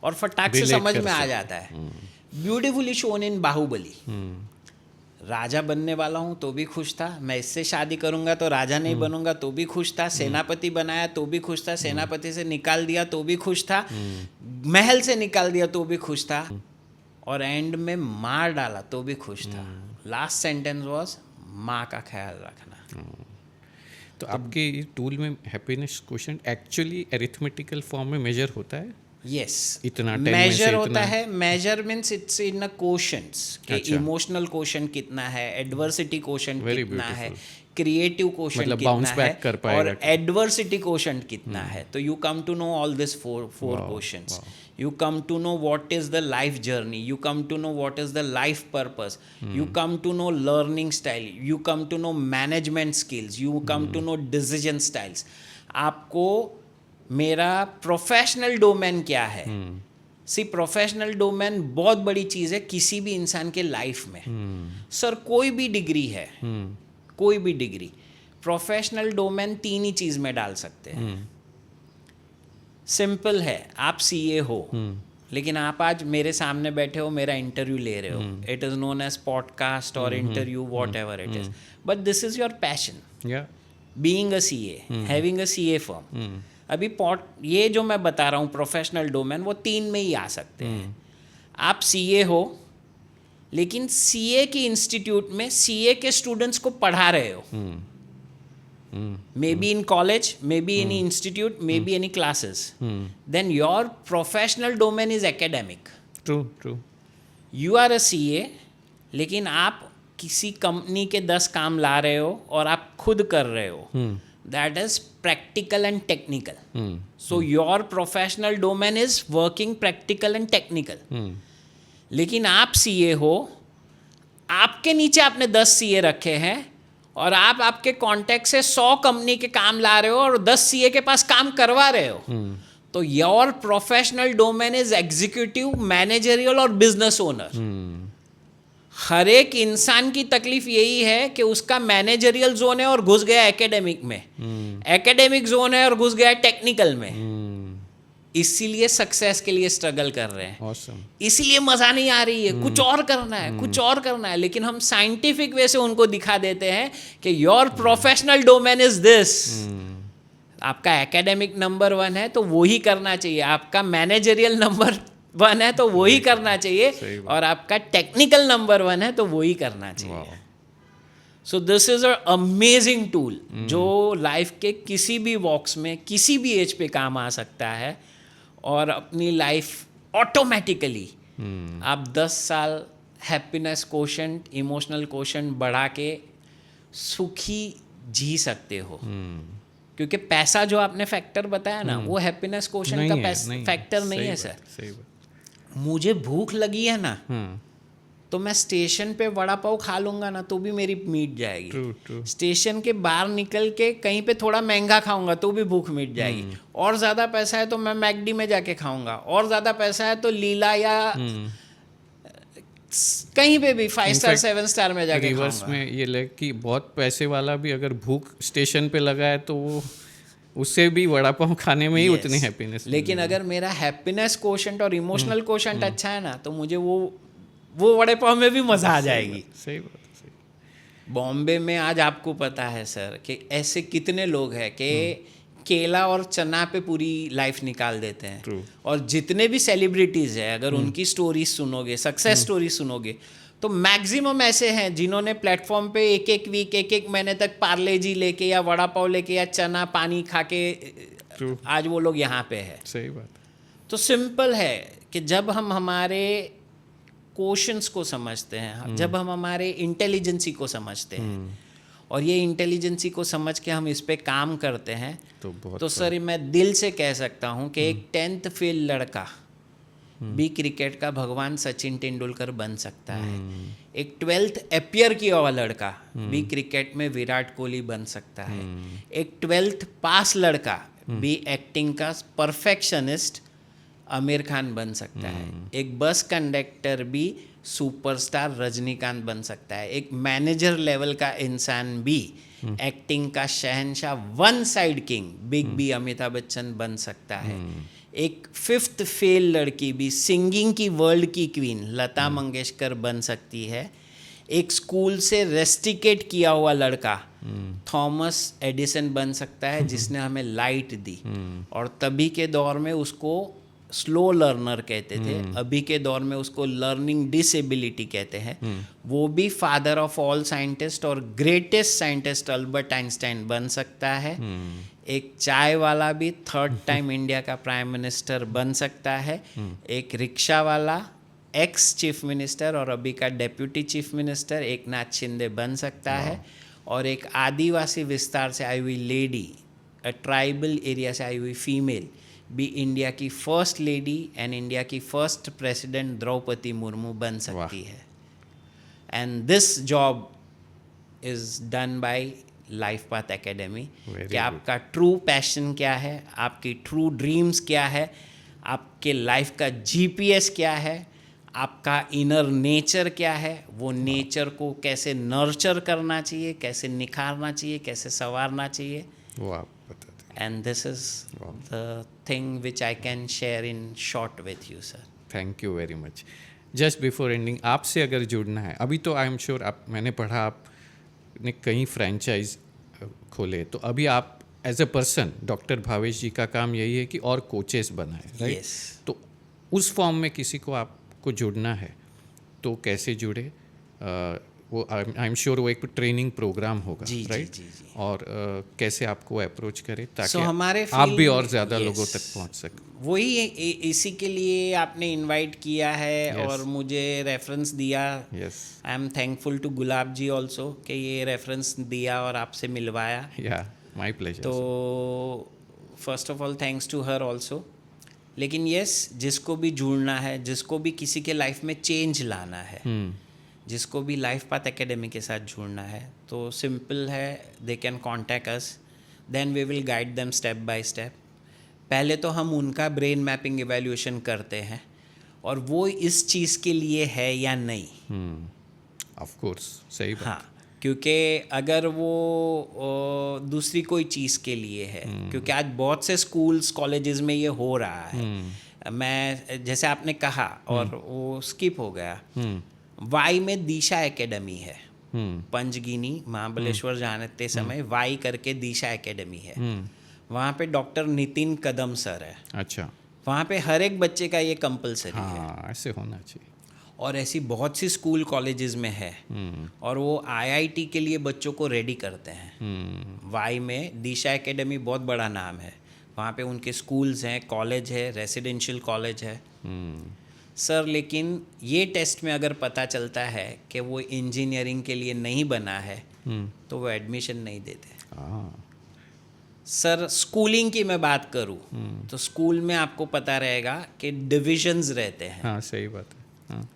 और फटाक से समझ में आ जाता है। ब्यूटीफुली शोन इन बाहुबली, राजा बनने वाला हूँ तो भी खुश था, मैं इससे शादी करूँगा तो राजा नहीं बनूंगा तो भी खुश था, सेनापति बनाया तो भी खुश था, सेनापति से निकाल दिया तो भी खुश था, महल से निकाल दिया तो भी खुश था, और एंड में मार डाला तो भी खुश था। लास्ट सेंटेंस वाज माँ का ख्याल रखना। तो आपके टूल में happiness quotient actually arithmetical form में मेजर होता है? यस, इतना 10 में से मेजर होता इतना? है। मेजर मीन्स इट्स इन अ क्वोशेंट्स कि अच्छा। इमोशनल क्वोशेंट कितना है, एडवर्सिटी क्वोशेंट Very कितना है, beautiful. क्रिएटिव क्वोशेंट मतलब कितना bounce back है, कर पाएगा और एडवर्सिटी क्वोशेंट कितना है। तो you come to know all this four quotients. You come to know what is the life journey, you come to know what is the life purpose, you come to know learning style, you come to know management skills, you come to know decision styles. आपको मेरा professional domain क्या है, सी professional domain बहुत बड़ी चीज़ है किसी भी इंसान के लाइफ में। सर कोई भी डिग्री है, कोई भी डिग्री, प्रोफेशनल डोमेन 3 ही चीज़ में डाल सकते हैं। सिंपल है, आप सीए हो, लेकिन आप आज मेरे सामने बैठे हो, मेरा इंटरव्यू ले रहे हो, it is known as podcast और interview, whatever it is, but this is your passion. Being a CA, having a CA firm. अभी ये जो मैं बता रहा हूँ प्रोफेशनल डोमेन, वो 3 में ही आ सकते हैं। आप सीए हो, लेकिन सीए की इंस्टीट्यूट में सीए के स्टूडेंट्स को पढ़ा रहे हो, maybe in college, maybe any institute, maybe any classes, then your professional domain is academic. True. You are a CA, लेकिन आप किसी कंपनी के 10 काम ला रहे हो और आप खुद कर रहे हो, that is practical and technical. So your professional domain is working practical and technical. लेकिन आप CA हो, आपके नीचे आपने 10 CA रखे हैं और आप आपके कॉन्टेक्ट से 100 कंपनी के काम ला रहे हो और 10 सीए के पास काम करवा रहे हो, तो your professional domain is executive, managerial और बिजनेस ओनर। हर एक इंसान की तकलीफ यही है कि उसका मैनेजरियल जोन है और घुस गया एकेडमिक में, एकेडमिक जोन है और घुस गया टेक्निकल में, इसीलिए सक्सेस के लिए स्ट्रगल कर रहे हैं। Awesome. इसीलिए मजा नहीं आ रही है, कुछ और करना है, कुछ और करना है, लेकिन हम साइंटिफिक वे से उनको दिखा देते हैं कि your professional domain is this. आपका एकेडमिक नंबर 1 है तो वो ही करना चाहिए, आपका मैनेजरियल नंबर 1 है तो वो ही करना चाहिए, और आपका टेक्निकल नंबर 1 है तो वो ही करना चाहिए। So this is a amazing tool जो लाइफ के किसी भी वॉक्स में, किसी भी एज पे काम आ सकता है, और अपनी लाइफ ऑटोमेटिकली आप 10 साल हैप्पीनेस क्वोशेंट, इमोशनल क्वोशेंट बढ़ा के सुखी जी सकते हो। क्योंकि पैसा जो आपने फैक्टर बताया ना, वो हैप्पीनेस क्वोशेंट का फैक्टर नहीं है सर। मुझे भूख लगी है ना, तो मैं स्टेशन पे वड़ा पाव खा लूंगा ना तो भी मेरी मिट जाएगी। True. स्टेशन के बाहर निकल के कहीं पे थोड़ा महंगा खाऊंगा तो भी भूख मिट जाएगी। और ज़्यादा पैसा है तो मैं मैकडी में जाके खाऊंगा, और ज़्यादा पैसा है तो लीला या कहीं पे भी 5 स्टार 7 स्टार में जाके रिवर्स खाऊंगा। में ये लगे कि बहुत पैसे वाला भी अगर भूख स्टेशन पे लगा है तो वो उससे भी वड़ा पाव खाने में ही उतनी हैप्पीनेस। लेकिन अगर मेरा हैप्पीनेस क्वोशेंट और इमोशनल क्वोशेंट अच्छा है ना, तो मुझे वो वो वड़े पाव में भी मज़ा आ जाएगी। सही बात है, सही। बॉम्बे में आज आपको पता है सर कि ऐसे कितने लोग हैं कि केला और चना पे पूरी लाइफ निकाल देते हैं। True. और जितने भी सेलिब्रिटीज़ हैं, अगर उनकी स्टोरीज सुनोगे, सक्सेस स्टोरी सुनोगे, तो मैक्सिमम ऐसे हैं जिन्होंने प्लेटफॉर्म पे एक एक वीक, एक एक महीने तक पार्ले जी लेके या वड़ा पाव लेके या चना पानी खा के True. आज वो लोग यहाँ पे है। सही बात है। तो सिंपल है कि जब हम हमारे क्वेश्चंस को समझते हैं, जब हम हमारे इंटेलिजेंसी को समझते हैं और ये इंटेलिजेंसी को समझ के हम इस पे काम करते हैं, तो सर मैं दिल से कह सकता हूँ कि एक 10th फेल लड़का भी क्रिकेट का भगवान सचिन तेंदुलकर बन सकता है। एक 12th अपियर किया हुआ लड़का भी क्रिकेट में विराट कोहली बन सकता है। एक 12th पास लड़का भी एक्टिंग का परफेक्शनिस्ट आमिर खान बन सकता है। एक बस कंडक्टर भी सुपरस्टार रजनीकांत बन सकता है। एक मैनेजर लेवल का इंसान भी एक्टिंग का शहंशाह, one side king big B Amitabh Bachchan बन सकता है। एक 5th फेल लड़की भी सिंगिंग की वर्ल्ड की क्वीन लता मंगेशकर बन सकती है। एक स्कूल से रेस्टिकेट किया हुआ लड़का थॉमस एडिसन बन सकता है, जिसने हमें लाइट दी। और तभी के दौर में उसको स्लो लर्नर कहते थे, अभी के दौर में उसको लर्निंग डिसेबिलिटी कहते हैं। वो भी फादर ऑफ ऑल साइंटिस्ट और ग्रेटेस्ट साइंटिस्ट अल्बर्ट आइंस्टाइन बन सकता है। एक चाय वाला भी 3rd टाइम इंडिया का प्राइम मिनिस्टर बन सकता है। एक रिक्शा वाला एक्स चीफ मिनिस्टर और अभी का deputy chief minister Eknath Shinde बन सकता है। और एक आदिवासी विस्तार से आई हुई लेडी, ट्राइबल एरिया से आई हुई फीमेल भी इंडिया की फर्स्ट लेडी एंड इंडिया की फर्स्ट प्रेसिडेंट द्रौपदी मुर्मू बन सकती है। And this job is done by life path academy. कि आपका ट्रू पैशन क्या है, आपकी ट्रू ड्रीम्स क्या है, आपके लाइफ का जीपीएस क्या है, आपका इनर नेचर क्या है, वो नेचर को कैसे नर्चर करना चाहिए, कैसे निखारना चाहिए, कैसे संवारना चाहिए, वो आप बता दें। and this is the thing which I can share in short with you, sir. Thank you very much. Just before ending, आपसे अगर जुड़ना है, अभी तो आई एम श्योर आप, मैंने पढ़ा आपने कई फ्रेंचाइज खोले, तो अभी आप as a person, doctor Bhavesh ji का काम यही है कि और कोचेस बनाए, राइट? Yes. तो उस फॉर्म में किसी को आपको जुड़ना है तो कैसे जुड़े? वो आई एम श्योर वो एक ट्रेनिंग प्रोग्राम होगा, राइट? जी, जी। और कैसे आपको अप्रोच करे ताकि हमारे आप भी field और में- ज़्यादा yes. लोगों तक पहुंच सकें? वही इसी के लिए आपने इनवाइट किया है। Yes. और मुझे रेफरेंस दिया। Yes, I am thankful to Gulab ji also कि ये रेफरेंस दिया और आपसे मिलवाया। Yeah my pleasure. तो first of all thanks to her also. लेकिन यस, जिसको भी जुड़ना है, जिसको भी किसी के लाइफ में चेंज लाना है, जिसको भी लाइफ पाथ एकेडमी के साथ जुड़ना है, तो सिंपल है, they can contact us, then we will guide them step by step. पहले तो हम उनका ब्रेन मैपिंग इवैल्यूएशन करते हैं और वो इस चीज़ के लिए है या नहीं। ऑफ कोर्स, सही बात। हाँ, क्योंकि अगर वो दूसरी कोई चीज़ के लिए है, क्योंकि आज बहुत से स्कूल्स कॉलेजेस में ये हो रहा है। मैं जैसे आपने कहा और वो स्किप हो गया, वाई में दिशा एकेडमी है, पंचगिनी महाबलेश्वर जाते समय वाई करके दिशा एकेडमी है। वहाँ पे डॉक्टर नितिन कदम सर है। अच्छा, वहाँ पे हर एक बच्चे का ये कंपलसरी है। हाँ, ऐसे होना चाहिए। और ऐसी बहुत सी स्कूल कॉलेजेस में है। और वो आईआईटी के लिए बच्चों को रेडी करते हैं। वाई में दिशा एकेडमी बहुत बड़ा नाम है। वहाँ पे उनके स्कूल्स हैं, कॉलेज है, रेसिडेंशियल कॉलेज है। सर, लेकिन ये टेस्ट में अगर पता चलता है कि वो इंजीनियरिंग के लिए नहीं बना है, तो वो एडमिशन नहीं देते। सर, स्कूलिंग की मैं बात करूँ तो स्कूल में आपको पता रहेगा कि डिविजन्स रहते हैं। हाँ, सही बात है। हाँ,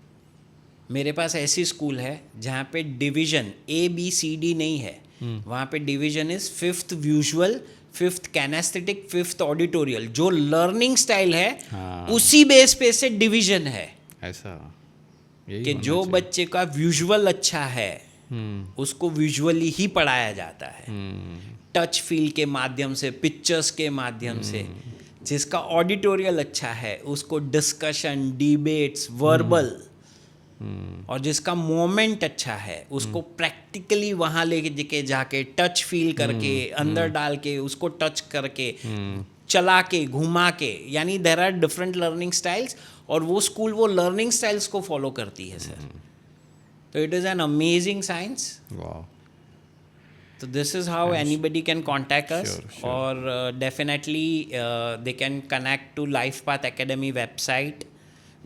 मेरे पास ऐसी स्कूल है जहाँ पे डिवीजन ABCD नहीं है। वहाँ पे division is 5th visual, 5th kinaesthetic, 5th ऑडिटोरियल। जो लर्निंग स्टाइल है, हाँ। उसी बेस पे से डिवीजन है। ऐसा यही कि होना जो चाहिए। बच्चे का विजुअल अच्छा है उसको विजुअली ही पढ़ाया जाता है, टच फील के माध्यम से, पिक्चर्स के माध्यम से। जिसका ऑडिटोरियल अच्छा है उसको डिस्कशन, डिबेट्स, वर्बल और जिसका मोमेंट अच्छा है उसको प्रैक्टिकली वहाँ लेके जाके टच फील करके अंदर डाल के उसको टच करके चला के घुमा के, यानी there are different learning styles और वो स्कूल वो लर्निंग स्टाइल्स को फॉलो करती है सर. तो it is an amazing science. वाह. So this is how anybody can contact us. Sure. Or definitely they can connect to Life Path Academy website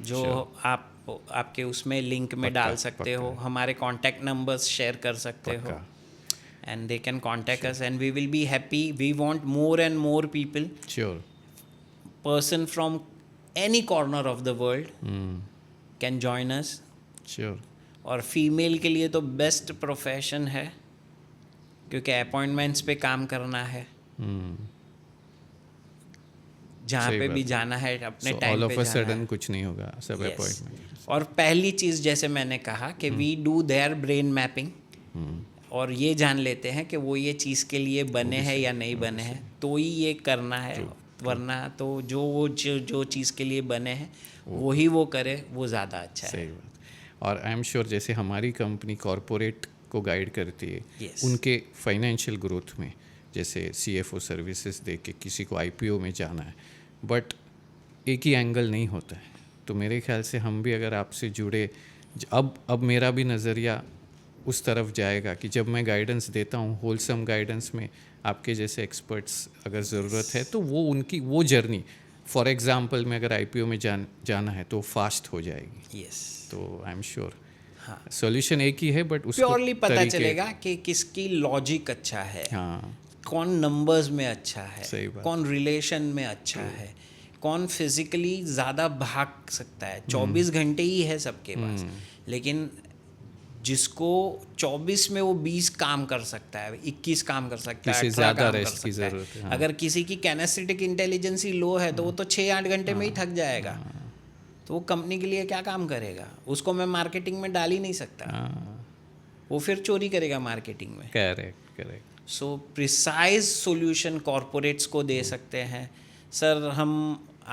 जो आपके उसमें लिंक में डाल सकते हो. हमारे कॉन्टैक्ट नंबर्स शेयर कर सकते हो and they can contact us and we will be happy. We want more and more people, Sure. person from any corner of the world can join us. Sure. और female के लिए तो best profession है क्योंकि appointments पे काम करना है. जहाँ पे भी जाना है अपने टाइम पे जाना सडन कुछ नहीं होगा, सब Yes. अपॉइंटमेंट. और पहली चीज़ जैसे मैंने कहा कि we do their brain mapping और ये जान लेते हैं कि वो ये चीज़ के लिए बने हैं या नहीं बने हैं, तो ही ये करना है. वरना तो जो चीज़ के लिए बने हैं वही वो करे, वो ज़्यादा अच्छा है. सही बात. और आई एम श्योर जैसे हमारी कंपनी कॉरपोरेट को गाइड करती है Yes. उनके फाइनेंशियल ग्रोथ में, जैसे CFO सर्विसेज दे के किसी को IPO में जाना है, बट एक ही एंगल नहीं होता है. तो मेरे ख्याल से हम भी अगर आपसे जुड़े, अब मेरा भी नज़रिया उस तरफ जाएगा कि जब मैं गाइडेंस देता हूँ होलसम गाइडेंस में, आपके जैसे एक्सपर्ट्स अगर ज़रूरत है तो वो उनकी वो जर्नी, फॉर एग्जांपल में अगर IPO में जाना है तो फास्ट हो जाएगी. यस. तो आई एम श्योर हाँ, सॉल्यूशन एक ही है, बट उसको प्योरली पता तरीके- चलेगा कि किसकी लॉजिक अच्छा है, हाँ, कौन नंबर्स में अच्छा सही है, बात. कौन रिलेशन में अच्छा है, कौन फिजिकली ज़्यादा भाग सकता है. 24 घंटे ही है सबके पास, लेकिन जिसको 24 में वो 20 काम कर सकता है, 21 काम कर सकता है, किसी 18 ज़्यादा काम कर रेस्ट की सकता है. ज़रूरत है. हाँ. अगर किसी की कैनेस्थेटिक इंटेलिजेंस ही लो है तो वो तो 6-8 घंटे में ही थक जाएगा. तो वो कंपनी के लिए क्या काम करेगा? उसको मैं मार्केटिंग में डाल ही नहीं सकता. हाँ, वो फिर चोरी करेगा मार्केटिंग में. करेक्ट. सो प्रिसाइज सॉल्यूशन कॉरपोरेट्स को दे सकते हैं. सर हम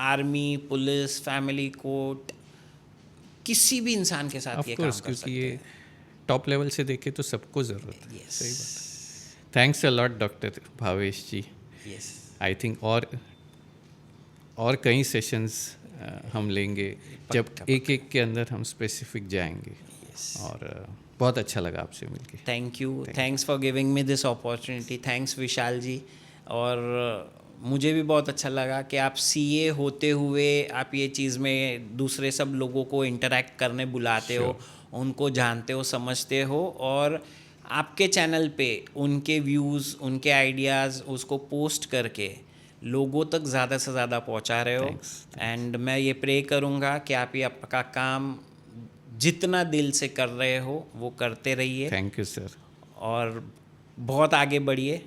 आर्मी, पुलिस, फैमिली कोर्ट, किसी भी इंसान के साथ ऑफ ये काम कोर्स, कर क्योंकि सकते ये हैं. टॉप लेवल से देखे तो सबको ज़रूरत है. Yes. सही बात है. Thanks a lot doctor Bhavesh ji. Yes. I think और कई सेशंस हम लेंगे जब एक के अंदर हम स्पेसिफिक जाएंगे. और बहुत अच्छा लगा आपसे मिलके. Thank you. Thanks for giving me this opportunity. Thanks Vishal ji. और मुझे भी बहुत अच्छा लगा कि आप CA होते हुए आप ये चीज़ में दूसरे सब लोगों को इंटरेक्ट करने बुलाते हो, उनको जानते हो, समझते हो, और आपके चैनल पे उनके व्यूज़, उनके आइडियाज़ उसको पोस्ट करके लोगों तक ज़्यादा से ज़्यादा पहुंचा रहे हो. एंड मैं ये प्रे करूँगा कि आप ये आपका काम जितना दिल से कर रहे हो वो करते रहिए. Thank you sir. और बहुत आगे बढ़िए.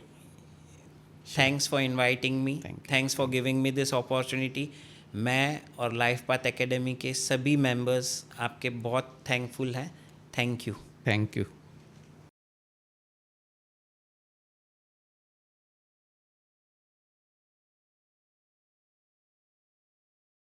Thanks for inviting me. Thanks for giving me this opportunity. मैं और लाइफ पाथ एकेडमी के सभी मेंबर्स आपके बहुत थैंकफुल हैं. Thank you. Thank you.